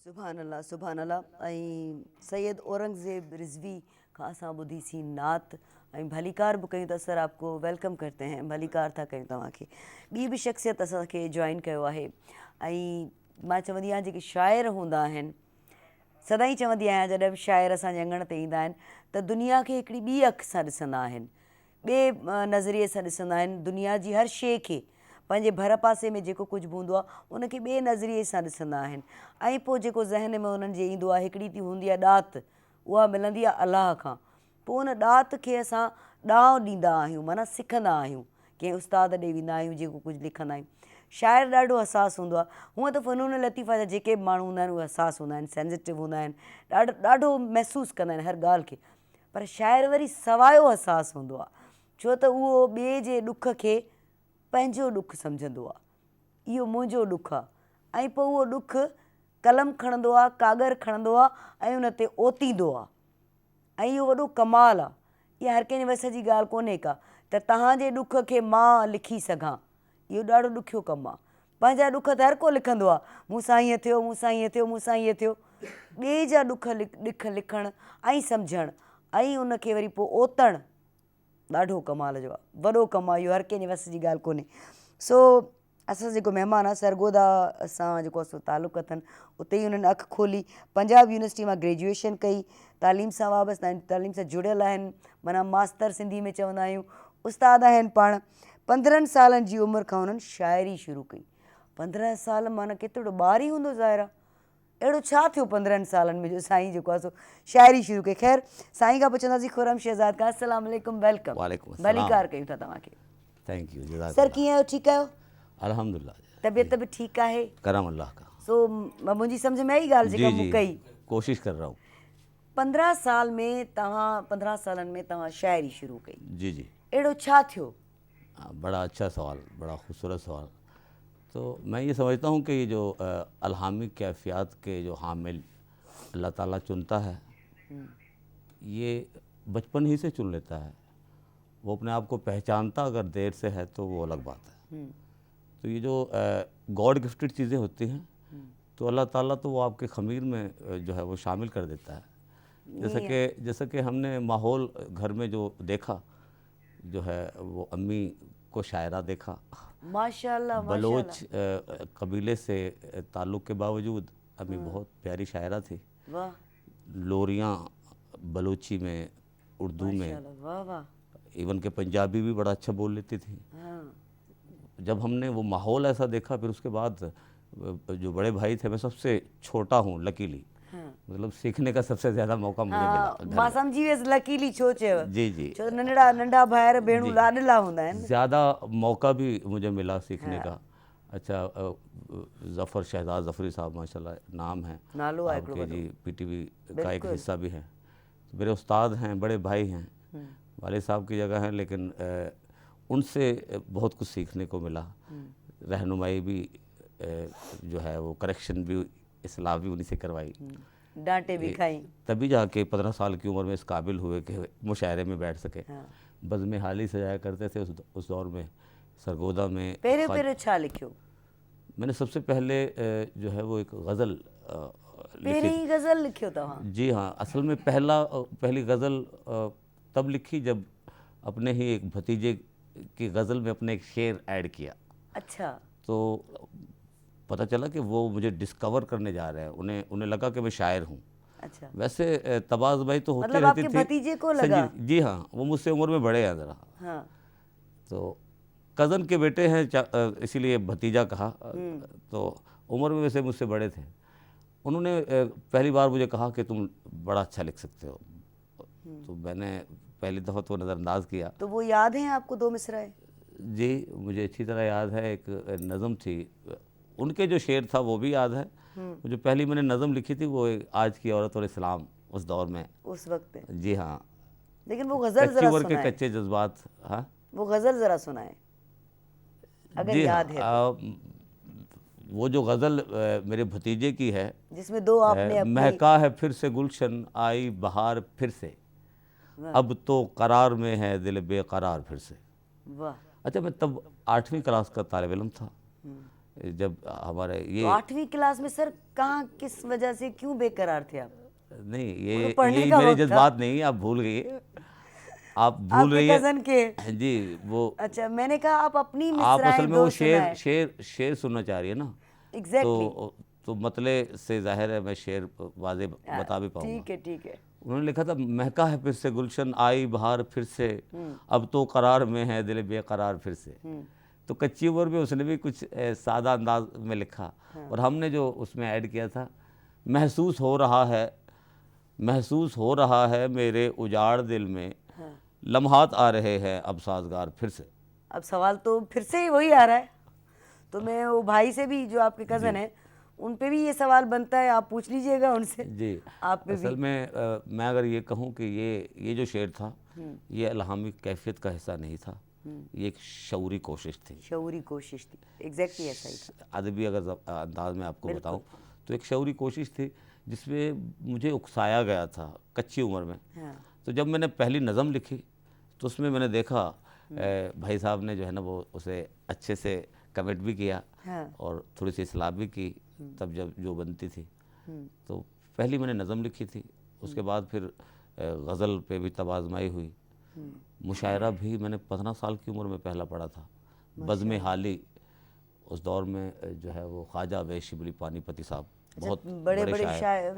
सुभान अल्लाह सुभान अल्लाह। ऐं सैयद औरंगज़ेब रिज़वी खां असां ॿुधीसीं नात ऐं भलीकार बि कयूं त सर आपको वेलकम करते हैं, भलीकार था कयूं तव्हांखे। ॿी बि शख़्सियत असांखे जॉइन कयो आहे ऐं मां चवंदी आहियां जेके शाइर हूंदा आहिनि, सदाईं चवंदी आहियां जॾहिं बि शाइर असांजे अङण ते ईंदा आहिनि त दुनिया खे हिकिड़ी ॿी अख सां ॾिसंदा आहिनि, ॿिए नज़रिए सां ॾिसंदा आहिनि। दुनिया जी हर शइ खे पंहिंजे भर पासे में जेको कुझु बि हूंदो आहे उनखे ॿिए नज़रिए सां ॾिसंदा आहिनि ऐं पोइ जेको ज़हन में उन्हनि जे ईंदो आहे, हिकिड़ी ती हूंदी आहे ॾात, उहा मिलंदी आहे अलाह खां। पोइ उन ॾात खे असां ॾांव ॾींदा आहियूं, माना सिखंदा आहियूं, कंहिं उस्ताद ॾे वेंदा आहियूं जेको कुझु लिखंदा आहियूं। शाइर ॾाढो हसास हूंदो आहे। हूअं त फ़नून लतीफ़ा जा जेके बि माण्हू हूंदा आहिनि उहे हसास हूंदा आहिनि, सेंसिटिव हूंदा आहिनि, ॾाढो महसूसु कंदा आहिनि हर ॻाल्हि खे। पर शाइर वरी सवायो हसास हूंदो आहे, छो त उहो ॿिए जे ॾुख खे पंहिंजो ॾुखु सम्झंदो आहे, इहो मुंहिंजो ॾुखु आहे। ऐं पोइ उहो ॾुखु कलम खणंदो आहे, कागर खणंदो आहे ऐं उन ते ओतींदो आहे। ऐं इहो वॾो कमाल आहे, इहा हर कंहिंजे वस जी ॻाल्हि कोन्हे का त तव्हांजे ॾुख खे मां लिखी सघां। इहो ॾाढो ॾुखियो कमु आहे। पंहिंजा ॾुख त हर को लिखंदो आहे, मूंसां ईअं थियो, मूंसां ईअं थियो, मूंसां ईअं थियो। ॿिए जा ॾुख लिखणु ऐं सम्झणु ऐं उनखे वरी पोइ ओतणु ॾाढो कमाल जो आहे, वॾो कमु आहे। इहो हर कंहिंजे वस जी ॻाल्हि कोन्हे। सो असां जेको महिमान आहे सरगोदा सां जेको असां तालुक़ु अथनि, उते ई उन्हनि अखि खोली, पंजाब यूनिवर्सिटी मां ग्रेजुएशन कई, तालीम सां वाबस्तु ऐं तालीम सां जुड़ियल आहिनि, माना मास्तर सिंधी में चवंदा आहियूं, उस्ताद आहिनि पाण। 15 सालनि जी उमिरि खां उन्हनि शाइरी शुरू कई। 15 साल माना केतिरो ॿार ई हूंदो ज़ाहिरा, अहिड़ो छा थियो 15 सालनि में जो साईं जेको आहे सो शाइरी शुरू कई। ख़ैर साईं खां पुछंदासीं, खुरम शहज़ाद खां, अस्सलाम वालेकुम, वेलकम, भलीकार कयूं था तव्हांखे। Thank U. सर कीअं आहियो, ठीकु आहियो? अल्हम्दुलिल्लाह, तबियत बि ठीकु आहे? करम अल्लाह का। सो मुंहिंजी सम्झ में आई ॻाल्हि जेका मूं कई, कोशिश कर रहा हूँ। 15 साल में तव्हां 15 सालनि में तव्हां शाइरी शुरू कई, जी जी। अहिड़ो छा थियो? बड़ा अच्छा सवाल, बड़ा खूबसूरत सवाल। तो मैं ये समझता हूँ कि ये जो अल्हामी कैफियत के जो हामिल अल्लाह ताला चुनता है, ये बचपन ही से चुन लेता है। वो अपने आप को पहचानता अगर देर से है तो वो अलग बात है। तो ये जो गॉड गिफ्टेड चीज़ें होती हैं, तो अल्लाह ताला तो वो आपके ख़मीर में जो है वो शामिल कर देता है। जैसे कि हमने माहौल घर में जो देखा, जो है वो अम्मी को शायरा देखा। माशाल्लाह बलोच कबीले से ताल्लुक़ के बावजूद अम्मी बहुत प्यारी शायरा थी। वाह लोरियाँ बलोची में, उर्दू में, माशाल्लाह, वाह वाह। इवन के पंजाबी भी बड़ा अच्छा बोल लेती थी। हाँ जब हमने वो माहौल ऐसा देखा, फिर उसके बाद जो बड़े भाई थे, मैं सबसे छोटा हूँ लकीली, हाँ मतलब सीखने का सबसे ज़्यादा मौका मुझे मिला घर में। मां समझी वेस लकीली छो चयो। जी जी, छो नंढड़ा नंढा भाइर भेणू लाडला हूंदा आहिनि। ज़्यादा मौका भी मुझे मिला सीखने का। अच्छा, ज़फ़र शहजाद ज़फ़री साहब माशाल्लाह नाम है नालो आहे आपके जी, पीटीवी का एक बिल्कुल। हिस्सा भी हैं। मेरे उस्ताद हैं, बड़े भाई हैं, वाले साहब की जगह हैं, लेकिन उनसे बहुत कुछ सीखने को मिला। रहनुमाई भी जो है वो करेक्शन भी, इस्लाह भी उन्हीं से करवाई। डांटे भी खाई। तभी जाके 15 साल की उम्र में इस काबिल हुए कि मुशायरे में बैठ सके। हाँ। बज़्म हाली सजाया करते थे उस दौर में, सरगोदा में। पहिरियों पहिरियों छा लिखियो? मैंने सबसे पहले जो है वो एक गज़ल पहिरीं ई गज़ल लिखियो तव्हां? जी हाँ, असल में पहली गज़ल तब लिखी जब अपने ही एक भतीजे की गज़ल में अपने एक शेर ऐड किया। अच्छा। तो पता चला कि वो मुझे डिस्कवर करने जा रहे हैं, उन्हें लगा कि मैं शायर हूँ। अच्छा वैसे तबाज़बाई तो होती मतलब रहती आपके थी। भतीजे को लगा? जी हाँ, वो मुझसे उम्र में बड़े हैं ज़रा, हाँ तो कज़न के बेटे हैं, इसीलिए भतीजा कहा। तो उम्र में वैसे मुझसे बड़े थे। उन्होंने पहली बार मुझे कहा कि तुम बड़ा अच्छा लिख सकते हो। तो मैंने पहली दफ़ा तो नज़रअंदाज किया। तो वो याद है आपको दो मिसराए? जी, मुझे अच्छी तरह याद है। एक नज़म थी, उनके जो शेर था वो भी याद है। जो पहली मैंने नज़म लिखी थी वो आज की औरत और इस्लाम, उस दौर में, उस वक्त में। जी हाँ। लेकिन वो गज़ल कच्ची जरा उम्र के सुनाए, कच्चे जज्बात। हाँ वो गज़ल जरा सुनाए अगर जी याद है तो। वो जो गज़ल मेरे भतीजे की है, जिसमें दो आपने अपनी। महका है फिर से गुलशन, आई बहार फिर से, अब तो करार में है दिल बेकरार फिर से। वाह। अच्छा, मैं तब 8वीं क्लास का तालिब इल्म था जब हमारे ये तो 8वीं क्लास में सर कहाँ किस वजह से क्यों बेकरार थे आप? नहीं, वो तो पढ़ने ये का मेरे वक्त था। जज्बात नहीं, आप भूल गई, आप भूल आपके रही हैं कज़न के? जी। वो अच्छा मैंने कहा आप अपनी आप मिसराएं असल में दो वो सुनाए। शेर सुनना चाह रही है ना। एग्जैक्टली। तो मतले से जाहिर है मैं शेर वाज़े बता भी पाऊंगा। ठीक है ठीक है। उन्होंने लिखा था, महका है फिर से गुलशन, आई बहार फिर से, अब तो करार में है दिल बेकरार फिर से। तो कच्ची उम्र में उसने भी कुछ सादा अंदाज में लिखा। और हमने जो उसमें ऐड किया था, महसूस हो रहा है मेरे उजाड़ दिल में, लम्हात आ रहे हैं अब साजगार फिर से। अब सवाल तो फिर से ही वही आ रहा है। तो मैं वो भाई से भी, जो आपके कज़न है, उन पे भी ये सवाल बनता है, आप पूछ लीजिएगा उनसे। जी, आप पे असल भी। में मैं अगर ये कहूँ कि ये जो शेर था, ये इल्हामी कैफियत का हिस्सा नहीं था, ये एक शऊरी कोशिश थी। शऊरी कोशिश थी, एग्जैक्टली ऐसा ही था। अदबी अगर अंदाज में आपको बताऊं तो एक शऊरी कोशिश थी जिसमें मुझे उकसाया गया था कच्ची उम्र में। हाँ। तो जब मैंने पहली नज़म लिखी तो उसमें मैंने देखा भाई साहब ने जो है ना वो उसे अच्छे से कमेंट भी किया। हाँ। और थोड़ी सी इस्लाह भी की तब जब जो बनती थी। तो पहली मैंने नज़म लिखी थी, उसके बाद फिर गज़ल पे भी तबाज़माई हुई। मुशायरा भी मैंने 15 साल की उम्र में पहला पढ़ा था। बज़्म हाली, उस दौर में जो है वो ख्वाजा अवैस शिबली पानीपती साहब, बहुत बड़े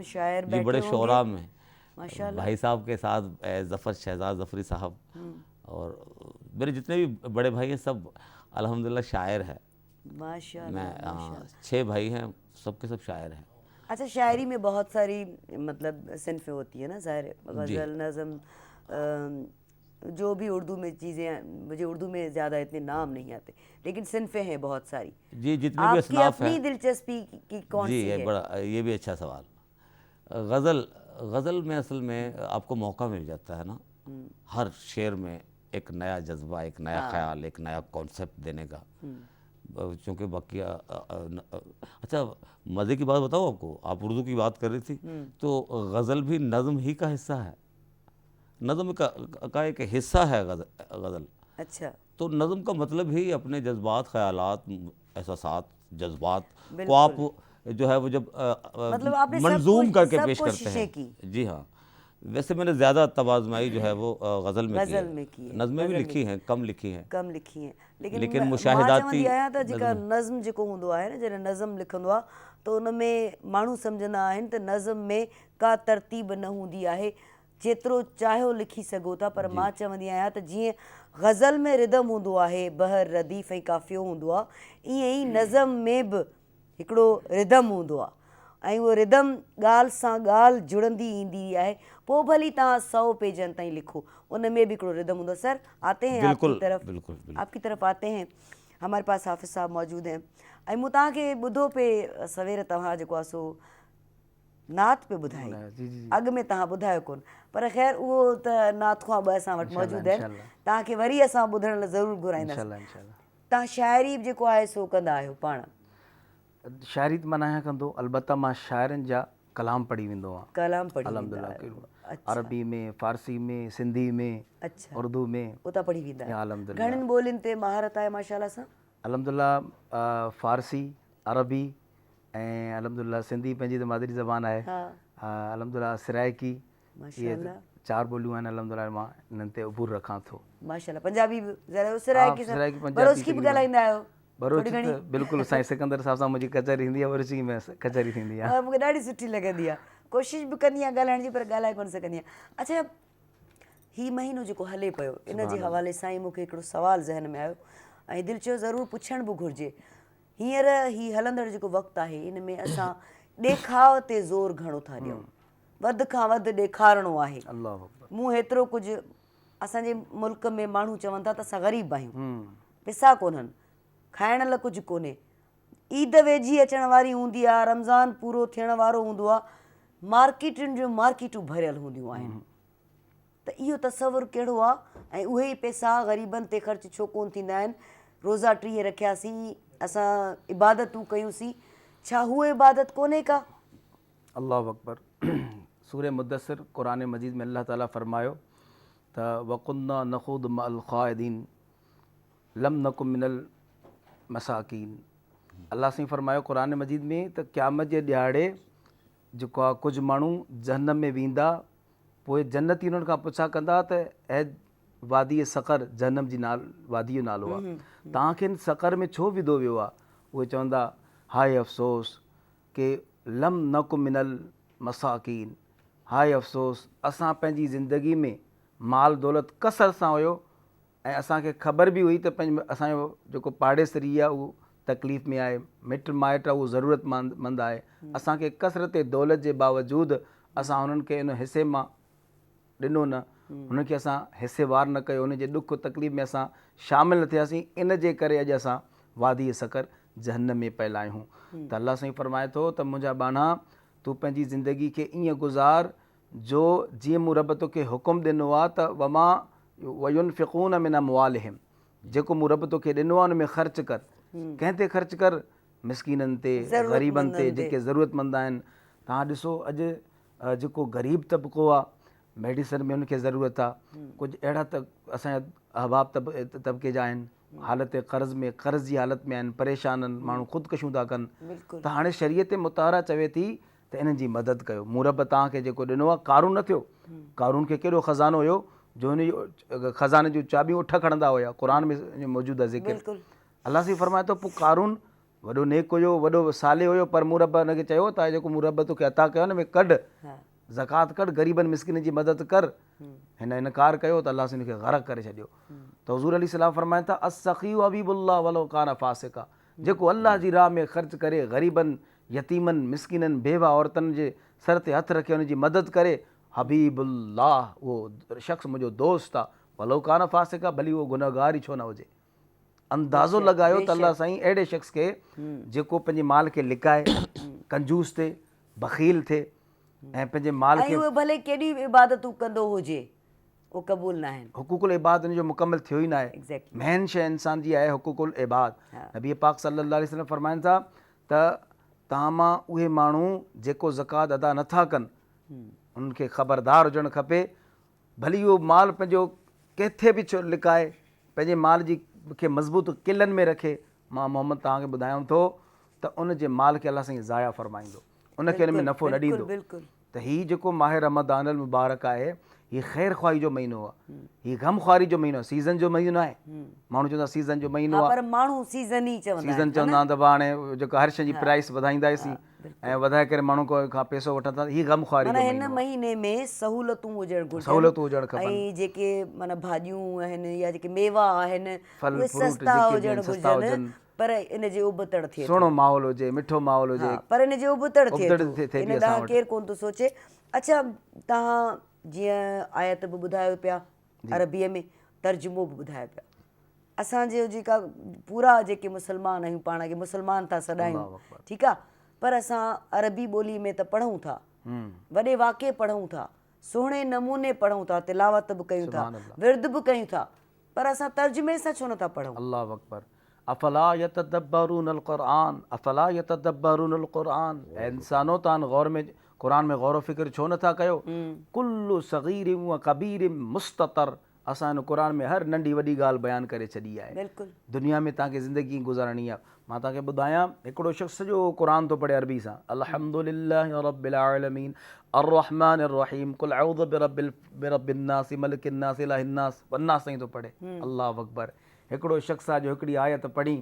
शायर जी, बैठे बड़े होंगे। शोरा में माशाल्लाह। भाई साहब के साथ ज़फ़र शहजाद ज़फ़री साहब, और मेरे जितने भी बड़े भाई हैं सब अल्हम्दुलिल्लाह शायर है। माशाल्लाह मैं 6 भाई हैं, सब के सब शायर हैं। अच्छा, शायरी में बहुत सारी मतलब सिन्फ़ें होती है ना, ज़ाहिर है, गज़ल, नज़म, जो भी उर्दू में चीज़ें, मुझे उर्दू में ज़्यादा इतने नाम नहीं आते, लेकिन सिन्फ़ें हैं बहुत सारी। जी, जितने भी आपकी असनाफ अपनी हैं। दिलचस्पी की कौन जी, सी है? ये भी अच्छा सवाल। गज़ल में असल में आपको मौका मिल जाता है ना, हर शेर में एक नया जज्बा, एक नया ख्याल, एक नया कॉन्सेप्ट देने का। चूँकि बाकी अच्छा, मज़े की बात बताऊँ आपको, आप उर्दू की बात कर रही थी, तो गज़ल भी नज़म ही का हिस्सा है। नज़म का एक हिस्सा है गज़ल। अच्छा। तो नज़म का मतलब ही अपने जज्बात, ख़यालात, एहसासात, जज्बात को आप जो है वो जब मतलब आपने सब मंजूम कुछ- करके सब पेश करते कोशिशें हैं। की। जी हाँ, वैसे मैंने ज़्यादा तवाज़ुमाई जो है वो गज़ल में की गज़ल है। में की है, नज़में भी गज़ल लिखी हैं, कम लिखी हैं, कम लिखी हैं, लेकिन मां मुशाहिदाती चवंदी आहियां त जेका नज़्म जेको हूंदो आहे न, जॾहिं नज़्म लिखंदो आहे त उन में माण्हू सम्झंदा आहिनि त नज़्म में का तरतीब न हूंदी आहे, जेतिरो चाहियो लिखी सघो था, पर मां चवंदी आहियां त जीअं गज़ल में रिदम हूंदो आहे, बहर रदीफ़ ऐं काफ़ियो हूंदो आहे, ईअं ई नज़्म में बि हिकिड़ो रिदम हूंदो आहे ऐं उहो रिदम ॻाल्हि सां ॻाल्हि जुड़ंदी ईंदी आहे, पोइ भली तव्हां 100 पेजनि ताईं लिखो, उन में भी हिकिड़ो रिदम हूंदो। सर आते हैं बिल्कुल, आपकी तरफ, बिल्कुल, बिल्कुल। आपकी तरफ आते हैं, हमारे पास हाफ़िज़ साहब मौजूद हैं ऐं मूं तव्हांखे ॿुधो पे सवेर तव्हां जेको आहे सो नात पे ॿुधाई, अॻु में तव्हां ॿुधायो कोन, पर ख़ैर उहो त नात खां ॿ असां वटि मौजूदु आहिनि, तव्हांखे वरी असां ॿुधण लाइ ज़रूरु घुराईंदासीं। तव्हां शाइरी जेको आहे सो कंदा आहियो पाण? शाइरी त मां न कंदो, अलबत्ता मां शाइरनि जा कलाम पढ़ी वेंदो आहियां, कलाम पढ़ी अल्हम्दुलिल्लाह, अरबी में, फ़ारसी में, सिंधी में, अच्छा उर्दू में, उतां पढ़ी वेंदा आहियो। अल्हम्दुलिल्लाह। घणनि ॿोलियुनि ते महारत आहे माशाअल्लाह सां? अल्हम्दुलिल्लाह फ़ारसी, अरबी ऐं अल्हम्दुलिल्लाह सिंधी पंहिंजी त मादरी ज़बान आहे, अल्हम्दुलिल्लाह सिराइकी, इहे 4 ॿोलियूं आहिनि अल्हम्दुलिल्लाह, मां इन्हनि ते उबूर रखां थो। माशाअल्लाह पंजाबी बि ज़रा सिराइकी सां बरोज़की बि ॻाल्हाईंदा आहियो? बरोज़की त बिल्कुलु साईं सिकंदर साहिब सां मुंहिंजी कचहरी थींदी आहे, बरोज़की में कचहरी थींदी आहे। मूंखे ॾाढी सुठी लॻंदी आहे, कोशिशि बि कंदी आहियां ॻाल्हाइण जी, पर ॻाल्हाए कोन सघंदी आहियां। अच्छा, हीउ महीनो जेको हले पियो इन जे हवाले सां ई मूंखे हिकिड़ो सुवालु ज़हन में आयो ऐं दिलि चयो ज़रूरु पुछण बि घुरिजे। हींअर ही हलंदड़ जेको वक़्तु आहे इन में असां ॾेखाव ते ज़ोर घणो था ॾियूं, वधि खां वधि ॾेखारिणो आहे। मूं हेतिरो कुझु, असांजे मुल्क में माण्हू चवनि था त असां ग़रीब आहियूं, पैसा कोन्हनि, खाइण लाइ कुझु कोन्हे, ईद वेझी अचण वारी हूंदी आहे, रमज़ान पूरो थियण वारो हूंदो आहे, मार्केटुनि जूं मार्केटूं भरियल हूंदियूं आहिनि, त इहो तसवुरु कहिड़ो आहे? ऐं उहे ई पैसा ग़रीबनि ते ख़र्च छो कोन थींदा आहिनि? रोज़ा 30 रखियासीं, असां इबादतूं कयूंसीं, छा हूअ इबादत कोन्हे का? अल्लाहु अकबर। सूरह मुद्दसिर क़ुरान मजीद में अल्लाह ताला फरमायो त वकुन्ना नख़ूद मअल ख़ाइदीन लम नकुम मिनल मसाकीन। अल्लाह साईं फरमायो क़ुरान मजीद में त क़यामत जे ॾियारे जेको आहे कुझु माण्हू जहन्नम में वेंदा, पोइ जन्नती उन्हनि खां पुछा कंदा त ऐं वादी सक़र, जहन्नम जी वादी जो नालो आहे, तव्हांखे सक़र में छो विधो वियो आहे? उहे चवंदा हाय अफ़सोस के लम नकुम मिनल मसाकीन, हाय अफ़सोस असां पंहिंजी ज़िंदगी में माल दौलत कसर सां हुयो ऐं असांखे ख़बर बि हुई त पंहिंजो असांजो जेको पाड़ेसरी आहे उहो तकलीफ़ में आहे, मिट माइट आहे उहो ज़रूरतमंद आहे, असांखे कसरत दौलत जे बावजूदि असां हुननि खे इन हिसे मां ॾिनो न, हुननि खे असां हिसेवार न कयो, हुन जे ॾुख तकलीफ़ में असां शामिलु न थियासीं, इन जे करे अॼु असां वादी सक़र जहन्नम में पियल आहियूं। त अल्लाह साईं फरमाए थो त मुंहिंजा बाना तूं पंहिंजी ज़िंदगी खे ईअं गुज़ार जो जीअं मूं रब तोखे हुकुम ॾिनो आहे त वमा वयुनफ़िक़ून मिन अमवालिहिम, जेको मूं रब तोखे ॾिनो आहे हुन में ख़र्च कर, कंहिं ते ख़र्च कर? मिसकीननि ते, ग़रीबनि ते, जेके ज़रूरतमंद आहिनि। तव्हां ॾिसो अॼु जेको ग़रीब तबिको आहे, मेडिसन में उनखे ज़रूरत आहे, कुझु अहिड़ा असांजा अहबाब तबिके जा आहिनि हालत कर्ज़ में, कर्ज़ जी हालत में आहिनि, परेशान आहिनि, माण्हू ख़ुदकुशियूं था कनि, त हाणे शरीयत मुताहरा चवे थी त इन्हनि जी मदद कयो। मूं रब तव्हांखे जेको ॾिनो आहे, क़ारून न थियो, क़ारून खे केॾो ख़ज़ानो हुयो जो हुन ख़ज़ाने जूं चाबियूं उठ खणंदा हुया, क़ुरान में मौजूदु आहे ज़िक्र। अल्लाह साईं फरमाए थो पोइ क़ारून वॾो नेक हुयो, वॾो साले हुयो, पर मूं रब हुनखे चयो त जेको मूं रब तोखे अता कयो न में कढ, ज़कात कढ, ग़रीबनि मिसकिन जी मदद कर। हिन इनकार कयो त अल्लाह साईं हुनखे ग़रक़ करे छॾियो। त हुज़ूर अली सलाम फरमाइनि था अस-सख़ी हबीबुल्लाह वलो कान फ़ासिका, जेको अल्लाह जी राह में ख़र्च करे, ग़रीबनि, यतीमनि, मिसकिननि, बेवा औरतुनि जे सर ते हथु रखे हुनजी मदद करे, हबीबुल्लाह, उहो शख़्स मुंहिंजो दोस्त आहे, वलो कान फ़ासिका, भली उहो गुनहगार ई छो न हुजे। अंदाज़ो लॻायो त अल्लाह साईं अहिड़े शख़्स खे जेको पंहिंजे माल खे लिकाए, कंजूस थिए, बख़ील थिए ऐं पंहिंजे माल खे भले केॾी इबादतूं कंदो हुजे उहो क़बूल न आहिनि, हुकूकुल इबाद उनजो मुकमल थियो ई न आहे। मेन शइ इंसान जी आहे हुकूकुल इबाद। नबी पाक सल्लल्लाहु अलैहि वसल्लम फरमाइनि था त तव्हां मां उहे माण्हू जेको ज़कात अदा नथा कनि, उन्हनि खे ख़बरदार हुजणु खपे, भली उहो माल पंहिंजो किथे बि छो लिकाए, पंहिंजे माल जी खे मज़बूत किलनि में रखे, मां मोहम्मद तव्हांखे ॿुधायांव थो त उन जे माल खे अल्लाह साईं ज़ाया फ़रमाईंदो, उनखे हुन में नफ़ो न ॾींदो। त हीउ जेको माह रमदान मुबारक आहे हीउ ख़ैर ख़्वाही जो महीनो आहे, हीउ गम ख़्वारी जो महीनो आहे, सीज़न जो महीनो आहे। माण्हू चवंदा सीज़न जो महीनो हा, आहे, पर माण्हू सीज़न ई चवंदा सीज़न चवंदा त हाणे जेको हर शइ जी प्राइस वधाईंदासीं ऐं वधाए करे माण्हू खां पैसो वठनि था, हीउ गम ख़्वारी माना जो हिन महीनो आहे। महीने में सहूलतूं हुजणु घुरिजनि, सहूलतूं हुजणु खपनि। ऐं जेके माना भाॼियूं आहिनि या जेके मेवा आहिनि फल उहे फ्रूट सस्ता जेके बि हुजणु आहिनि, सस्ता घुरिजनि, हुजनि। पर इन जे उबतड़ थिए थो। सुहिणो माहौल हुजे, मिठो माहौल हुजे, हा, पर इन जे उबतड़ थिए उबतड़ थो, थिए थी इन असां ॾांहुं वटि। केरु कोन थो सोचे। अच्छा, तव्हां जीअं आयत बि ॿुधायो पिया अरबीअ में, तर्जुमो बि ॿुधायो पिया। असांजे जेका पूरा जेके मुस्लमान आहियूं, पाण खे मुस्लमान था सॾायूं, ठीकु आहे, पर असां अरबी ॿोली में त पढ़ूं था, वॾे वाक़े पढ़ूं था, सुहिणे नमूने पढ़ूं था, तिलावत बि कयूं था, विर्द बि कयूं था, पर असां तर्जुमे सां छो नथा पढ़ूं? अल्लाहु अकबर। अफला यतदब्बरून अल-क़ुरआन, अफला यतदब्बरून अल-क़ुरआन। ऐं इंसानो तान गौर में क़ुरान में गौर फ़िक्र छो नथा कयो? कुल्लु सगीरिन व कबीरिन मुस्ततर। असां हिन क़ुरान में हर नंढी वॾी ॻाल्हि बयानु करे छॾी आहे। बिल्कुलु। दुनिया में तव्हांखे ज़िंदगी गुज़ारणी आहे। मां तव्हांखे ॿुधायां, हिकिड़ो शख़्स सॼो क़ुरान थो पढ़े अरबी सां, अल्हम्दुलिल्लाहि रब्बिल आलमीन अर्रहमानिर रहीम कुल अऊज़ु बिरब्बिन नास मलिकिन नास इलाहिन नास, वन्नास ताईं थो पढ़े। अल्लाहु अकबर। हिकिड़ो शख़्स आहे जो हिकिड़ी आयत पढ़ी,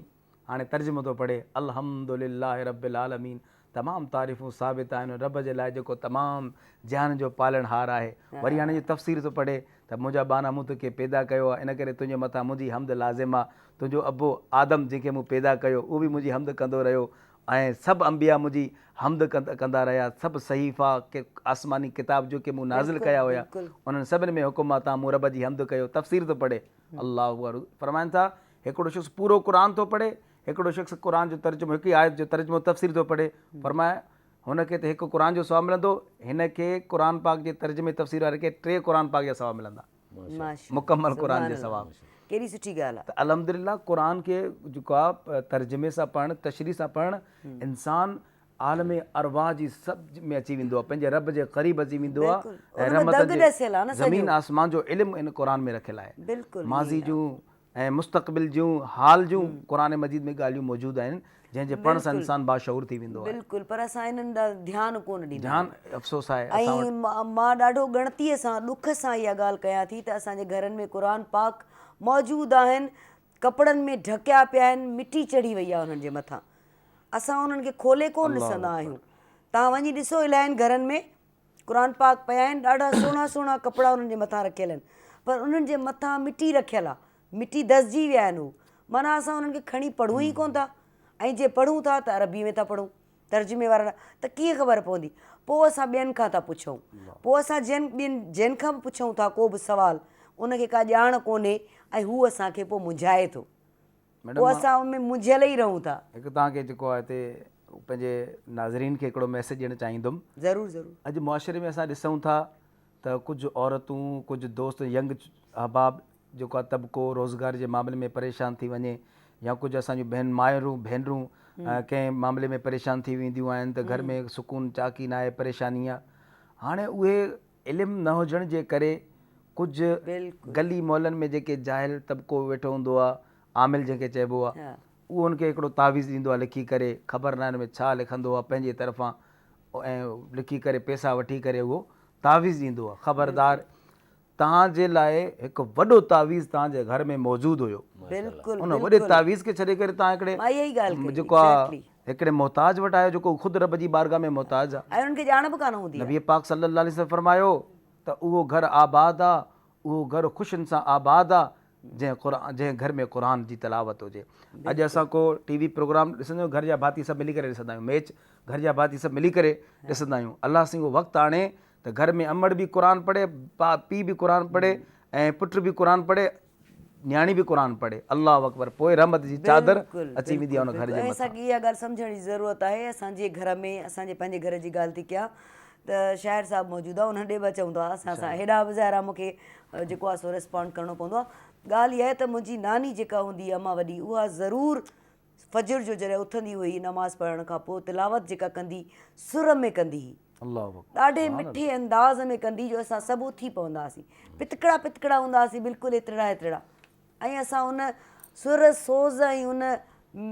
हाणे तर्जुमो थो पढ़े, अल्हम्दुलिल्लाहि रब्बिल आलमीन। तमामु तारीफ़ूं साबित आहिनि रब जे लाइ जेको तमामु जहान जो पालणहार आहे। वरी हाणे जी तफ़सीर थो पढ़े त मुंहिंजा बाना मूं तोखे पैदा कयो आहे, इन करे तुंहिंजे मथां मुंहिंजी हमद लाज़िम आहे। तुंहिंजो अबो आदम जंहिंखे मूं पैदा कयो उहो बि मुंहिंजी हमद कंदो रहियो, ऐं सभु अंबिया मुंहिंजी हमद कंदा रहिया। सभु सहीफ़ा के आसमानी किताब जेके मूं नाज़िल कया हुया, उन्हनि सभिनि में हुकुम आहे तव्हां मूं रब जी हमद कयो। तफ़सीर थो पढ़े। अल्लाह फरमाइनि था, हिकिड़ो शख़्स पूरो क़ुरान थो पढ़े, हिकिड़ो शख़्स क़ुरान जो तर्जुमो, हिकिड़ी आयत जो तर्जुमो तफ़सीर थो पढ़े। फरमाए हुनखे त हिकु क़ुरान जो सवाबु मिलंदो, हिन खे क़ुरान पाक जे तर्जुमे तफ़सीर वारे खे 3 क़ुरान पाक जा सवाब मिलंदा, मुकमल क़ुरान जे सवाब। केॾी सुठी ॻाल्हि त अल्हम्दुलिल्लाह क़ुरान खे जेको आहे तर्जुमे सां पढ़णु, तशरीह सां पढ़णु, इंसानु आलम अरवाह जी सभु में अची वेंदो आहे, पंहिंजे रब जे क़रीब अची वेंदो आहे, ऐं रहमत जे ज़मीन आसमान जो इल्मु इन क़ुरान में रखियलु आहे। बिल्कुलु। माज़ी जूं ऐं मुस्तक़बिल जूं हाल जूं क़ुरान मजीद में ॻाल्हियूं मौजूदु आहिनि, जंहिंजे पढ़ण सां इंसानु बाशऊर थी वेंदो आहे। बिल्कुलु, पर असां इन्हनि ॾांहुं ध्यानु कोन ॾींदा। ध्यानु अफ़सोस आहे। ऐं मां ॾाढो ॻणतीअ सां ॾुख सां इहा ॻाल्हि कयां थी त असांजे घरनि में क़ुरान पाक मौजूदु आहिनि, कपिड़नि में ढकिया पिया आहिनि, मिटी चढ़ी वई आहे उन्हनि जे मथां, असां उन्हनि खे खोले कोन ॾिसंदा आहियूं। तव्हां वञी ॾिसो इलाही घरनि में क़ुरान पाक पिया आहिनि, ॾाढा सुहिणा सुहिणा कपिड़ा उन्हनि जे मथां रखियल आहिनि, पर उन्हनि जे मथां मिटी रखियल आहे, मिटी धसिजी विया आहिनि। उहे माना असां उन्हनि खे खणी पढ़ूं ई कोन था, ऐं जे पढ़ूं था त अरबी में था पढ़ूं, तर्जुमे वारा, त कीअं ख़बर पवंदी? पोइ असां ॿियनि खां था पुछूं, पोइ असां जिन खां बि पुछूं था को बि सुवालु, उनखे का ॼाण कोन्हे, ऐं हू असांखे पोइ मुंझाए थो, पोइ असां उनमें मुंझियल ई रहूं था। हिकु तव्हांखे जेको आहे हिते पंहिंजे नाज़रीन खे हिकिड़ो मैसेज ॾियणु चाहींदुमि। ज़रूरु ज़रूरु। अॼु मुआशरे में असां ॾिसूं था त कुझु औरतूं, कुझु दोस्त, यंग अहबाब जेको आहे तबिको रोज़गार जे मामले में परेशान थी वञे, या कुझु असांजूं भेनरूं कंहिं मामले में परेशान थी वेंदियूं आहिनि त घर में सुकून चाकी न आहे, परेशानी आहे। हाणे उहे इल्मु न हुजण जे करे कुझु गली मोहल्लनि में जेके जाहिल तबिको वेठो हूंदो आहे, आमिल जंहिंखे चइबो आहे, उहो हुनखे हिकिड़ो तावीज़ ॾींदो आहे लिखी करे, ख़बर न आहे हिन में छा लिखंदो आहे, पंहिंजे तरफ़ां ऐं लिखी करे पैसा वठी करे उहो तावीज़ ॾींदो आहे। ख़बरदार, तव्हांजे लाइ हिकु वॾो तावीज़ तव्हांजे घर में मौजूदु हुयो, उन वॾे तावीज़ खे छॾे करे तव्हां हिकिड़े जेको आहे हिकिड़े मोहताज वटि आयो, जेको ख़ुदि रब जी बारगाह में मोहताज आहे, ऐं उनखे ॼाण बि कान हूंदी। नबी पाक सल्लल्लाहु अलैहि वसल्लम फरमायो त उहो घर आबाद आहे, उहो घर ख़ुशियुनि सां आबाद आहे जंहिं घर में क़ुरान जी तिलावत हुजे। अॼु असां को टीवी प्रोग्राम ॾिसंदा आहियूं, घर जा भाती सभु मिली करे ॾिसंदा आहियूं, मैच घर जा भाती सभु मिली करे ॾिसंदा आहियूं। अलाह सिंह उहो वक़्तु आणे त घर में अमड़ बि क़ुरान पढ़े, पीउ बि क़ुरान पढ़े, ऐं पुटु बि क़ुरान पढ़े, न्याणी बि क़ुरान पढ़े। अल्लाह अकबर, पोइ रहमत जी चादर अची वेंदी आहे उन घर जे मथां। असांखे इहा ॻाल्हि सम्झण जी ज़रूरत आहे। असांजे घर में, असांजे पंहिंजे घर जी ॻाल्हि थी कयां त शाइर साहिबु मौजूदु आहे, उन ॾे बि चवंदो आहे असां सां हेॾा बि ज़ाहिरा मूंखे जेको आहे सो रिस्पॉन्ड करिणो पवंदो आहे। ॻाल्हि इहा आहे त मुंहिंजी नानी जेका हूंदी हुई, अम्मा वॾी, उहा ज़रूरु फजर जो जॾहिं उथंदी हुई नमाज़ पढ़ण खां पोइ तिलावत जेका कंदी सुर में कंदी हुई, ॾाढे मिठे अंदाज़ में कंदी, जो असां सभु उथी पवंदासीं, पितकड़ा पितकड़ा हूंदासीं बिल्कुलु एतिरा एतिरा, ऐं असां उन सुर सोज़ ऐं उन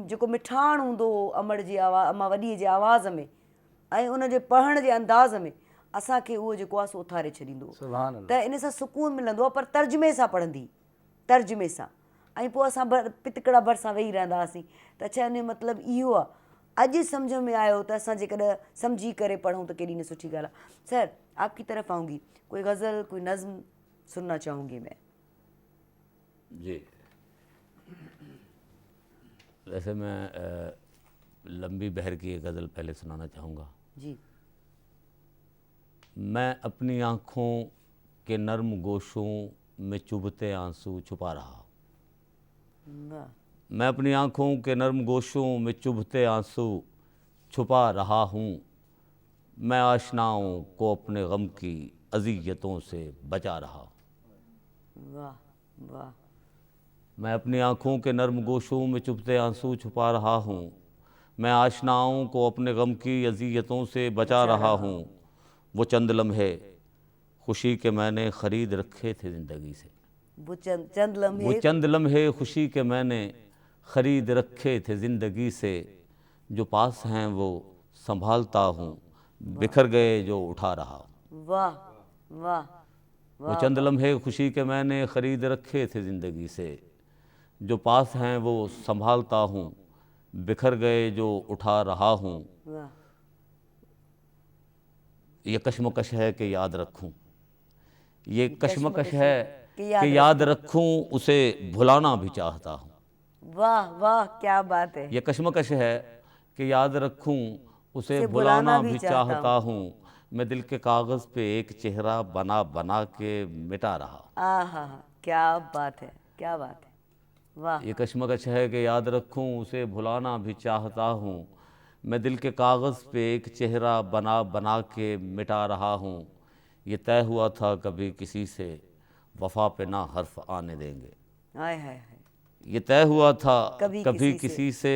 जेको मिठाण हूंदो हो अमड़ जी आवाज़, अम्मा वॾीअ जे आवाज़ में, ऐं उनजे पढ़ण जे अंदाज़ में असांखे उहो जेको आहे सो उथारे छॾींदो सुभान अल्लाह। त इन सां सुकून मिलंदो आहे, पर तर्जुमे सां पढ़ंदी, तर्जुमे सां। ऐं पोइ असां पितकड़ा भरिसां वेही रहंदा हुआसीं त चवनि जो मतिलबु इहो आहे। अॼु सम्झ में आयो त असां जेकॾहिं सम्झी करे पढ़ूं त केॾी न सुठी ॻाल्हि आहे। सर आपकी तरफ आऊंगी, कोई गज़ल कोई नज़्म सुनना चाहूँगी मैं। जी, वैसे मैं लंबी बहर की एक गज़ल पहले सुनाना चाहूँगा। जी। मैं अपनी आँखों के नर्म गोशों में चुभते आंसू छुपा रहा। वाह। मैं अपनी आँखों के नर्म गोशों में चुभते आंसू छुपा रहा हूँ। मैं आशनाओं को अपने गम की अज़ियतों से बचा रहा हूँ। वाह वाह। मैं अपनी आँखों के नर्म गोशों में चुभते आंसू छुपा रहा हूँ। मैं आशनाओं को अपने गम की अज़ियतों से बचा रहा हूँ। वो चंद लम्हे खुशी के मैंने ख़रीद रखे थे ज़िंदगी से। वो चंद लम्हे, वो चंद लम्हे खुशी के मैंने ख़रीद रखे थे ज़िंदगी से। जो पास हैं वो संभालता हूँ, बिखर गए जो उठा रहा हूँ। वाह वाह। वो चंद लम्हे खुशी के मैंने ख़रीद रखे थे ज़िंदगी से। जो पास हैं वो संभालता हूँ, बिखर गए जो उठा रहा हूँ। वाह। ये कश्मकश है कि याद रखूं, ये कश्मकश है कि कि याद रखूं, उसे भुलाना भी चाहता हूँ। वाह वाह, क्या बात है। ये कश्मकश है कि याद रखूं, उसे भुलाना भी चाहता हूँ। मैं दिल के कागज़ पे एक चेहरा बना बना के मिटा रहा हूँ। आहा, क्या बात है, क्या बात है। वाह। ये कश्मकश है कि याद रखूं, उसे भुलाना भी चाहता हूँ। मैं दिल के कागज़ पे एक चेहरा बना बना के मिटा रहा हूँ। ये तय हुआ था कभी किसी से, वफ़ा पे ना हर्फ आने देंगे। हाय हाय हाय। ये तय हुआ था कभी किसी से,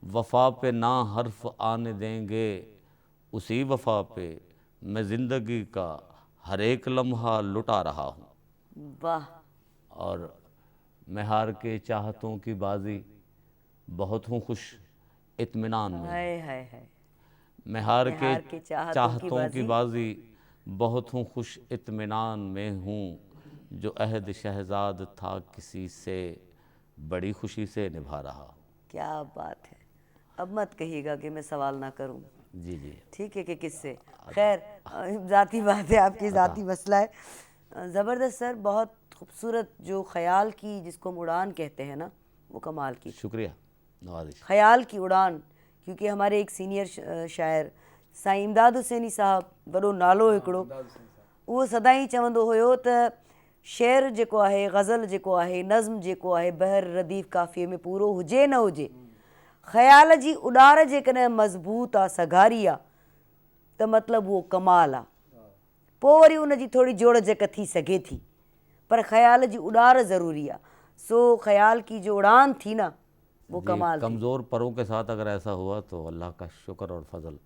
वफ़ा पे ना हर्फ आने देंगे। उसी वफ़ा पे मैं ज़िंदगी का हर एक लम्हा लुटा रहा हूँ। वाह। और मैं हार के चाहतों की बाजी बहुत हूँ खुश इत्मीनान में। हाय हाय हाय। मैं हार के चाहतों की बाजी बहुत हूँ खुश इत्मीनान में हूँ। जो अहद शहजाद था किसी से, बड़ी खुशी से निभा रहा। क्या बात है। अब मत कहिएगा कि मैं सवाल ना करूं। जी जी, ठीक है कि किससे। खैर, ज़ाती बात है, आपकी ज़ाती मसला है। ज़बरदस्त सर, बहुत खूबसूरत जो ख़याल की जिसको हम उड़ान कहते हैं ना, वो कमाल की। शुक्रिया नवाज़िश। ख़याल की उड़ान, क्योंकि हमारे एक सीनियर शायर साईं इमदाद हुसैनी साहब, वॾो नालो हिकिड़ो, उहो सदाईं चवंदो हुयो त शेर जेको आहे, गज़ल जेको आहे, नज़्म जेको आहे, बहर रदीफ़ काफ़िए में पूरो हुजे न हुजे, ख़याल जी उॾार जेकॾहिं मज़बूत आहे, सघारी आहे, त मतिलबु उहो कमाल आहे। पोइ वरी उन जी थोरी जोड़ जक थी सघे थी, पर ख़याल जी उॾार ज़रूरी आहे। सो ख़याल की जो उड़ान थी ना, वो कमाल थी। कमज़ोर परों के साथ अगर ऐसा हुआ तो अल्लाह का शुक्र और फजल।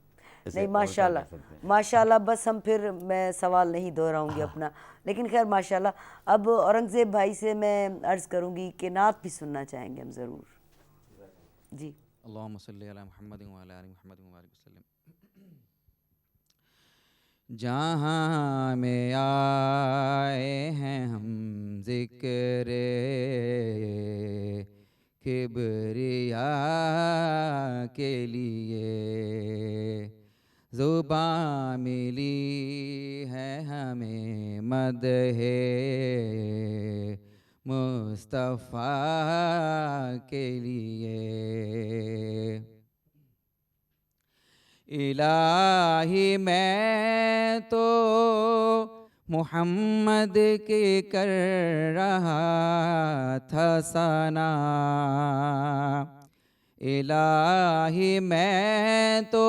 नहीं, माशाल्लाह माशाल्लाह। बस हम फिर मैं सवाल नहीं दोहराऊंगी अपना, लेकिन खैर माशाल्लाह। अब औरंगज़ेब भाई से मैं अर्ज़ करूंगी कि नात भी सुनना चाहेंगे हम ज़रूर। जी। अल्लाहुम्मा सल्ली अला मुहम्मद व अला आलि मुहम्मद व बारिक वसल्लम। जहाँ में आए हैं हम ज़िक्र किबरिया के लिए, ज़ुबां मिली है हमें मदहे मुस्तफ़ा के लिए। इलाही मैं तो मोहम्मद के कर रहा था सना, इलाही मैं तो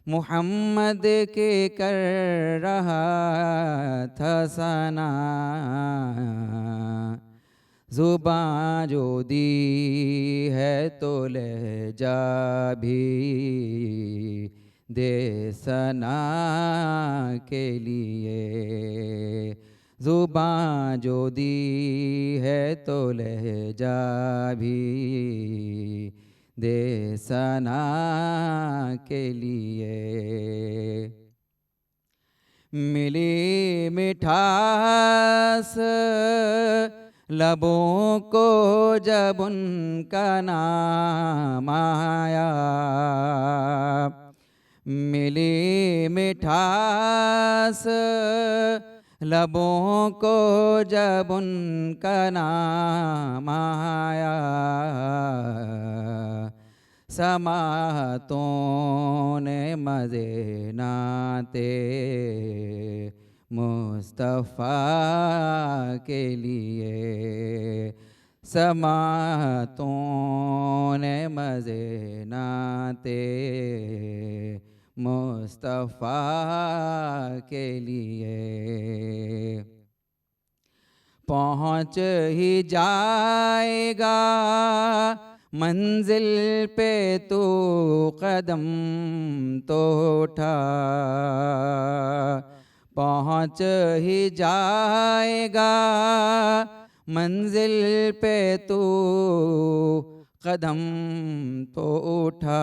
मोहम्मद के कर रहा था सना। ज़ुबां जो दी है तो लहजा भी दे सना के लिए, ज़ुबां जो दी है तो लहजा भी दे सना के लिए। मिली मिठास लबों को जब उनका नाम आया, मिली मिठास लबों को जब उनका नाम आया, समातों ने मज़े नाते मुस्तफ़ा के लिए, समातों ने मज़े नाते मुस्तफ़ा के लिए। पहुँच ही जाएगा मंजिल पे तू कदम तो उठा, पहुँच ही जाएगा मंजिल पे तू कदम तो उठा,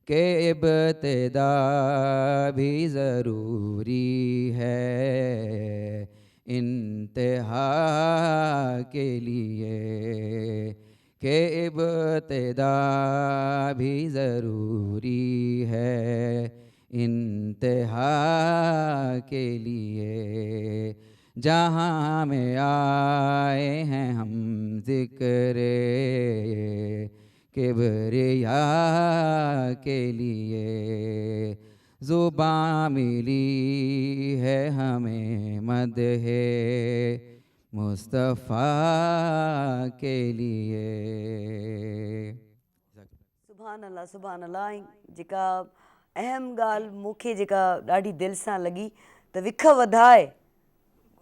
के इब्तिदा भी ज़रूरी है इंतहा के लिए, के इब्तिदा भी ज़रूरी है इंतहा के लिए। जहाँ में आए हैं हम ज़िक्र किबरिया के लिए, ज़ुबां मिली है हमें मदहे मुस्तफ़ा के लिए। सुभान अल्लाह, सुभान अल्लाह। ऐं जेका अहम ॻाल्हि मूंखे जेका ॾाढी दिलि सां लॻी त विख वधाए,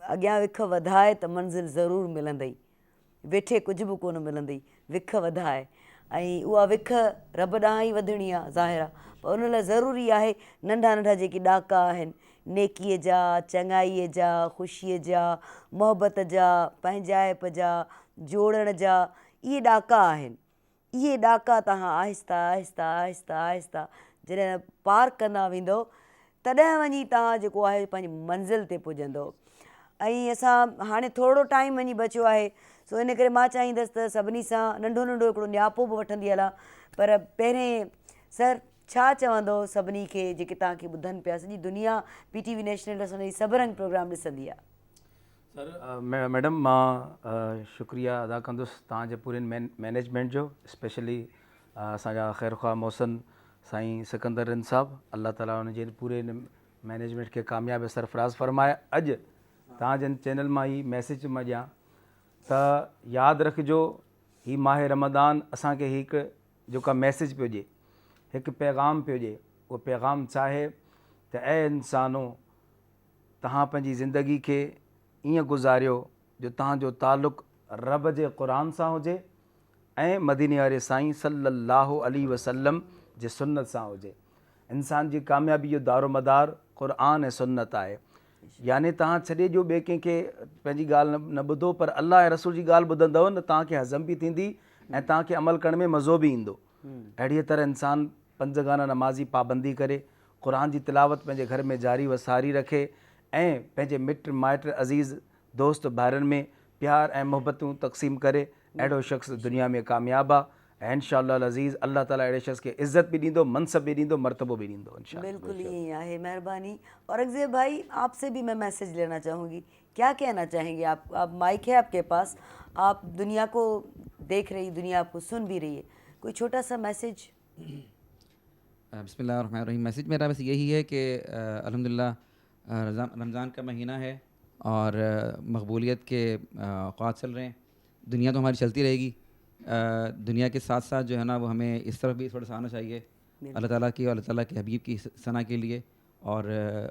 अॻियां विख वधाए त मंज़िल ज़रूरु मिलंदई, वेठे कुझु बि कोन मिलंदई, विख वधाए। ऐं उहा विख रब ॾांहुं ई वधिणी आहे ज़ाहिर आहे, पर उन लाइ ज़रूरी आहे नंढा नंढा जेके ॾाका आहिनि, नेकीअ जा, चङाईअ जा, ख़ुशीअ जा, मुहबत जा, पंहिंजाइप जा, जोड़ण जा, इहे ॾाका आहिनि। इहे ॾाका तव्हां आहिस्ता आहिस्ता आहिस्ता आहिस्ता जॾहिं पार कंदा वेंदो, तॾहिं वञी तव्हां जेको आहे पंहिंजी मंज़िल ते पुॼंदो। ऐं असां हाणे थोरो टाइम वञी बचियो आहे, सो इन करे मां चाहींदसि त सभिनी सां नंढो नंढो हिकिड़ो न्यापो बि वठंदी हलां। पर पहिरें सर छा चवंदो सभिनी खे जेके तव्हांखे ॿुधनि पिया? सॼी दुनिया PTV नेशनल असांजी सभु रंग प्रोग्राम ॾिसंदी आहे। सर मैडम मां शुक्रिया अदा कंदुसि तव्हांजे पूरे मैनेजमेंट जो, स्पेशली असांजा ख़ैर ख़्वाह मोहसिन साईं सिकंदर साहब, अल्लाह ताला उनजे पूरे मैनेजमेंट खे कामयाबु सरफराज़ फरमाए। अॼु तव्हांजे चैनल मां ही मैसेज मां ॾियां त यादि रखिजो, ही माह रमदान असांखे हिकु जेका मैसेज पियो ॾिए, हिकु पैगाम पियो ॾिए। उहो पैगाम छा आहे त ऐं इंसानो, तव्हां पंहिंजी ज़िंदगी खे ईअं गुज़ारियो जो तव्हांजो ताल्लुक़ रब जे क़ुरान सां हुजे ऐं मदीने वारे साईं सल्लल्लाहु अलैहि वसल्लम जे सुन्नत सां हुजे। इंसान जी कामयाबी जो दारोमदार क़ुरान ऐं सुन्नत आहे। यानी तव्हां छॾे ॾियो ॿिए कंहिंखे पंहिंजी ॻाल्हि न ॿुधो, पर अल्लाह ऐं रसूल जी ॻाल्हि ॿुधंदव न, तव्हांखे हज़म बि थींदी ऐं तव्हांखे अमल करण में मज़ो बि ईंदो। अहिड़ीअ तरह इंसान 5 गाना नमाज़ी पाबंदी करे, क़ुरान जी तिलावत पंहिंजे घर में जारी वसारी रखे ऐं पंहिंजे मिट माइट अज़ीज़ दोस्त भाइरनि में प्यार ऐं मुहबतूं तक़सीम करे, अहिड़ो शख़्स दुनिया में कामयाबु आहे। ऐं इंशाअल्लाह अज़ीज़ अल्लाह ताला अहिड़े शख़्स खे इज़्ज़त बि ॾींदो, मनसब भी ॾींदो, मर्तबो भी ॾींदो इंशाअल्लाह। बिल्कुल यही है, मेहरबानी। औरंगज़ेब भाई, आपसे भी मैं मैसेज लेना चाहूँगी, क्या कहना चाहेंगे आप माइक है आपके पास, आप दुनिया को देख रही, दुनिया आपको सुन भी रही है, कोई छोटा सा मैसेज? बिस्मिल्लाहिर्रहमानिर्रहीम। मैसेज मेरा बस यही है कि अल्हम्दुलिल्लाह रमज़ान का महीना है और मकबूलियत के औक़ात चल रहे हैं। दुनिया तो हमारी चलती रहेगी, दुनिया के साथ साथ जो है ना वो हमें इस तरफ भी थोड़ा सा आना चाहिए अल्लाह ताला की और अल्लाह ताला के हबीब की सना के लिए, और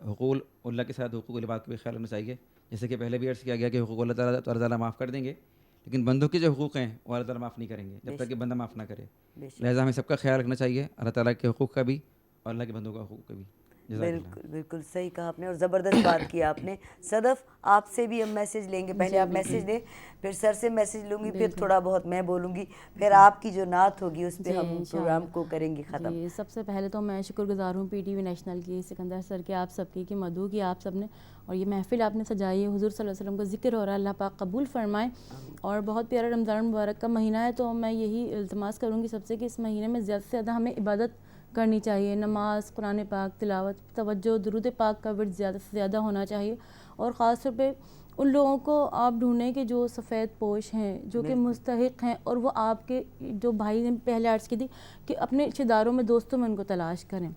हुकूक़ अल्लाह के साथ हुकूक़ इबाद का भी ख्याल रखना चाहिए। जैसे कि पहले भी अर्ज़ किया गया कि हुकूक़ अल्लाह ताला माफ़ कर देंगे, लेकिन बंदों के जो हुकूक़ हैं वो अल्लाह ताला माफ़ नहीं करेंगे जब तक कि बंदा माफ़ ना करे। लिहाजा हमें सबका ख्याल रखना चाहिए, अल्लाह ताला के हुकूक़ का भी और अल्लाह के बंदों का हुकूक़ का भी। बिल्कुल बिल्कुल सही कहा आपने और ज़बरदस्त बात की आपने। सदफ, आपसे भी हम मैसेज लेंगे, पहले आप मैसेज दें, फिर सर से मैसेज लूँगी, फिर थोड़ा बहुत मैं बोलूँगी, फिर आपकी जो नात होगी उस पर हम प्रोग्राम को करेंगे ख़त्म। जी, सबसे पहले तो मैं शुक्रगुजार हूँ पीटीवी नेशनल की, सिकंदर सर के, आप सबकी, की मधु की, आप सब ने, और ये महफ़िल आपने सजाई है, हुज़ूर सल्लल्लाहु अलैहि वसल्लम का ज़िक्र हो रहा है, अल्लाह पाक कबूल फ़रमाए। और बहुत प्यारा रमज़ान मुबारक का महीना है, तो मैं यही इल्तिमास करूँगी सबसे कि इस महीने में ज़्यादा से ज़्यादा हमें इबादत करनी चाहिए, नमाज, कुरान पाक, तिलावत, तवज्जो, दुरूद पाक का विर्द ज़्यादा से ज़्यादा होना चाहिए। और ख़ास तौर पे उन लोगों को आप ढूंढें कि जो सफ़ेद पोश हैं, जो कि मुस्तहिक हैं, और वो आपके जो भाई ने पहले अर्ज़ की थी कि अपने रिश्तेदारों में, दोस्तों में उनको तलाश करें।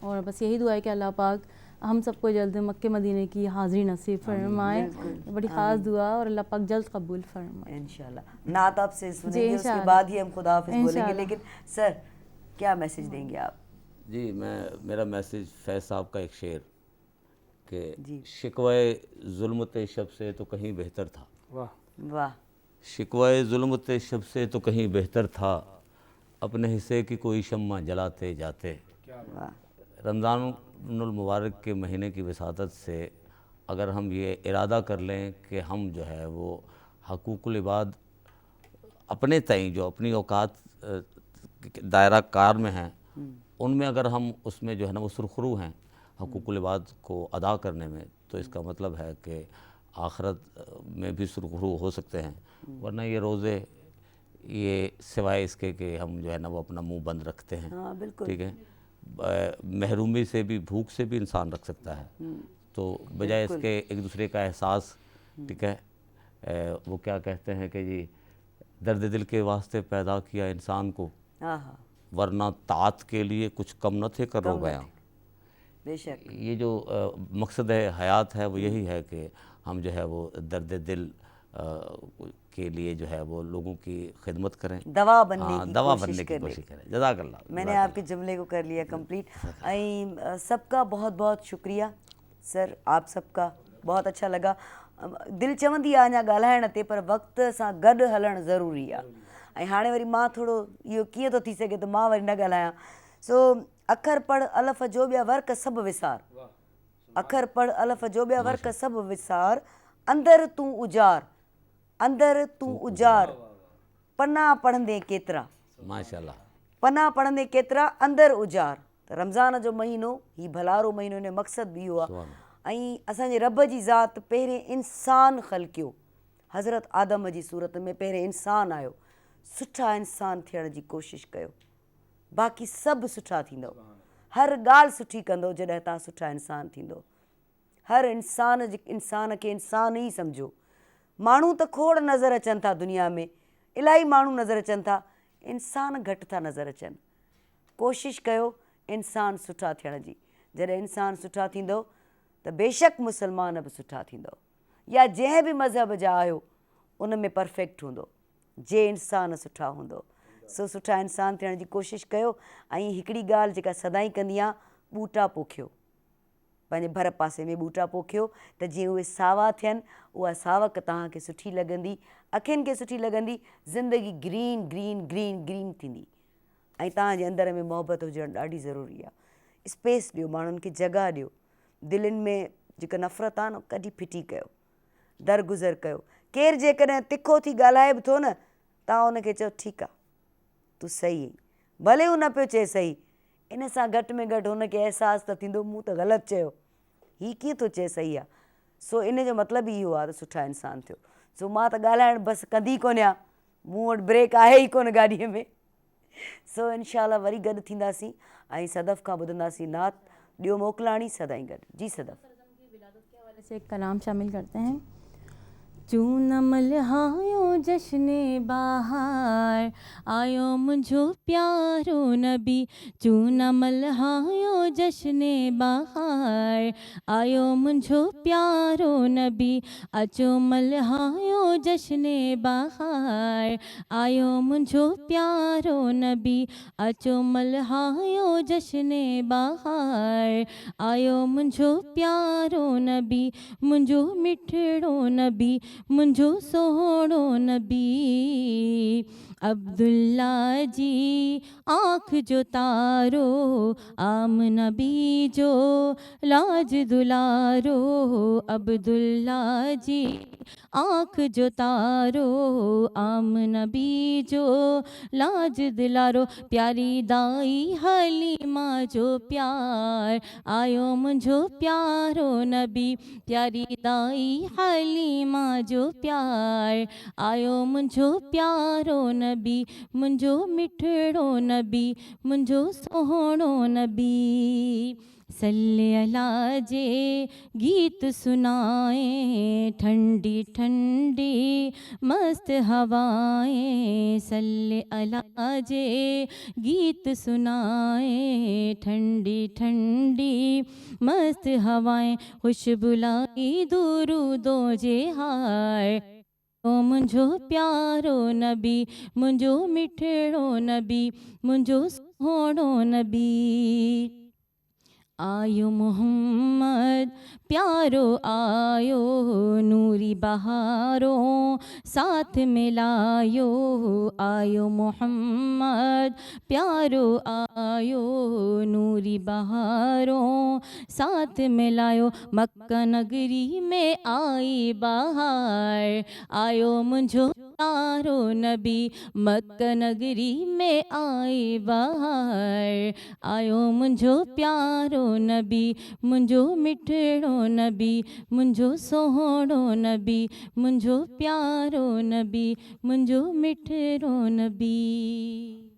और बस यही दुआ है कि अल्लाह पाक हम सबको जल्द मक्के मदीने की हाज़िरी नसीब फरमाए, बड़ी ख़ास दुआ, और अल्लाह पाक जल्द कबूल फरमाए इंशाल्लाह। नात आपसे सुनेंगे, उसके बाद ही हम खुदा हाफिज़ बोलेंगे, लेकिन सर क्या मैसेज देंगे आप? जी, मेरा मैसेज फैज़ साहब का एक शेर कि शिकवाए ज़ुल्मत शब से तो कहीं बेहतर था। वाह वाह, शिकवाए ज़ुल्मत शब से तो कहीं बेहतर था, अपने हिस्से की कोई शम्मा जलाते जाते। रमज़ानुल मुबारक के महीने की वसादत से अगर हम ये इरादा कर लें कि हम जो है वो हकूकुल इबाद अपने तय जो अपनी औकात दायरा कार में हैं, उनमें अगर हम उसमें जो है ना वो सुरखरू हैं हकूकुल इबाद को अदा करने में, तो इसका मतलब है कि आखिरत में भी सुरखरू हो सकते हैं। वरना ये रोज़े, ये सिवाय इसके कि हम जो है ना वो अपना मुंह बंद रखते हैं, ठीक है, महरूमी से भी, भूख से भी इंसान रख सकता है। तो बजाय इसके एक दूसरे का एहसास, ठीक है, वो क्या कहते हैं कि जी दर्द दिल के वास्ते पैदा किया इंसान को, वरना तात के लिए कुछ कम न थे करो बयां। बेशक ये जो मकसद है हयात है वो यही है कि हम जो है वो दर्द दिल के लिए जो है वो लोगों की खिदमत करें, दवा बनने की दवा कोशिश बनने की करें। कोशिश करें। जज़ाकल्लाह। मैंने आपके जुमले को कर लिया कंप्लीट। ऐं सबका बहुत बहुत शुक्रिया सर, आप सबका बहुत अच्छा लगा। दिल चवंदी आहे अञा ॻाल्हाइण ते, पर वक़्त सां गॾु हलणु ज़रूरी आहे। ऐं हाणे वरी मां थोरो इहो कीअं थो थी सघे त मां वरी न ॻाल्हायां। सो अखर पढ़ अलफ़ जो ॿिया वर्क सभु विसार, अखर पढ़ अलफ़ जो ॿिया वर्क सभु विसार, अंदरि तूं उजार, अंदरि तूं उजार, पन्ना पढ़ंदे केतिरा, माशाल्लाह, पन्ना पढ़ंदे केतिरा, अंदरि उजार। त रमज़ान जो महीनो ही भलारो महीनो, हिन मक़सदु बि इहो आहे। ऐं असांजे रब जी ज़ात पहिरें इंसान ख़लकियो, हज़रत आदम जी सूरत में पहिरें इंसान आयो। सुठा इंसान थियण जी कोशिशि कयो, बाक़ी सभु सुठा थींदव। हर ॻाल्हि सुठी कंदो जॾहिं तव्हां सुठा इंसान थींदो। हर इंसान खे इंसान ई सम्झो। माण्हू त खोड़ नज़र अचनि था दुनिया में, इलाही माण्हू नज़र अचनि था, इंसान घटि था नज़र अचनि। कोशिशि कयो इंसान सुठा थियण जी। जॾहिं इंसान सुठा थींदो त बेशक मुसलमान बि सुठा थींदव, या जंहिं बि मज़हब जा आहियो उन में परफेक्ट हूंदो, जे इंसान सुठा हूंदो। सो सुठा इंसान थियण जी कोशिशि कयो। ऐं हिकिड़ी ॻाल्हि जेका सदाईं कंदी आहियां, ॿूटा पोखियो, पंहिंजे भर पासे में ॿूटा पोखियो त जीअं उहे सावा थियनि, उहा सावक तव्हांखे सुठी लॻंदी, अखियुनि खे सुठी लॻंदी, ज़िंदगी ग्रीन ग्रीन ग्रीन ग्रीन थींदी। ऐं तव्हांजे अंदर में मोहबत हुजणु ॾाढी ज़रूरी आहे। स्पेस ॾियो, माण्हुनि खे जॻह ॾियो। दिलनि में जेका नफ़रत आहे न, कढी फिटी कयो, दरगुज़र कयो। केरु जेकॾहिं तिखो थी ॻाल्हाए बि थो न, तव्हां उनखे चओ ठीकु आहे, तूं सही आहीं, भले हू न पियो चए सही, इन सां घटि में घटि हुनखे अहसासु त थींदो मूं त ग़लति चयो, हीअ कीअं थो चए सही आहे। सो इन जो मतिलबु ई इहो आहे त सुठा इंसान थियो। सो मां त ॻाल्हाइणु बसि कंदी कोन आहियां, मूं वटि ब्रेक आहे ई कोन गाॾीअ में। सो इनशाला वरी गॾु थींदासीं ऐं सदफ़ खां ॿुधंदासीं नात। ॾियो मोकिलाणी सदाईं गॾु। जी सदफ़ से एक कलाम शामिल करते हैं। चूं न मल्हायो जश्ने बहार, आयो मुंहिंजो प्यारो नबी। चूं न मल्हायो जश्ने बहार, आयो मुंहिंजो प्यारो नबी। अचो मल्हायो जश्ने बहार, आयो मुंहिंजो प्यारो नबी। अचो मल्हायो जश्ने बहार, आयो मुंहिंजो प्यारो नबी। मुंहिंजो मिठड़ो नबी, मुंहिंजो सोहणो नबी। अब्दुल्ला जी आँख जो तारो, आमना भी जो लाज दुलारो। अब्दुल्ला जी आँख जो तारो, आमना भी जो लाज दिलारो। प्यारी दाई हलीमा जो प्यार आयो मुझो प्यारो नबी। प्यारी दाई हलीमा जो प्यार आयो मुझो प्यारो नबी। मुझो मिठड़ो नबी, मुझो सोहणो नबी। सल्ले अला जे गीत सुनाए, ठंडी ठंडी मस्त हवाएं। सल्ले अला जे गीत सुनाए, ठंडी ठंडी मस्त हवाएं। खुशबू लाई दुरूदो जे हाय, ओ मुझो प्यारो नबी, मुझो मिठड़ो नबी, मुझो सोहणो नबी। आयो मोहम्मद प्यारो आयो, नूरी बहारों साथ मिलायो। आयो मोहम्मद प्यारो आयो, नूरी बहारों साथ मिलायो। मक्का नगरी में आई बहार, आयो मुझो प्यारो नबी। मक्का नगरी में आई बहार, आयो मुझो प्यारो नबी, मुझो मिठड़ो नबी, मुझो सोहणो नबी, मुझो प्यारो नबी, मुझो मिठड़ो नबी।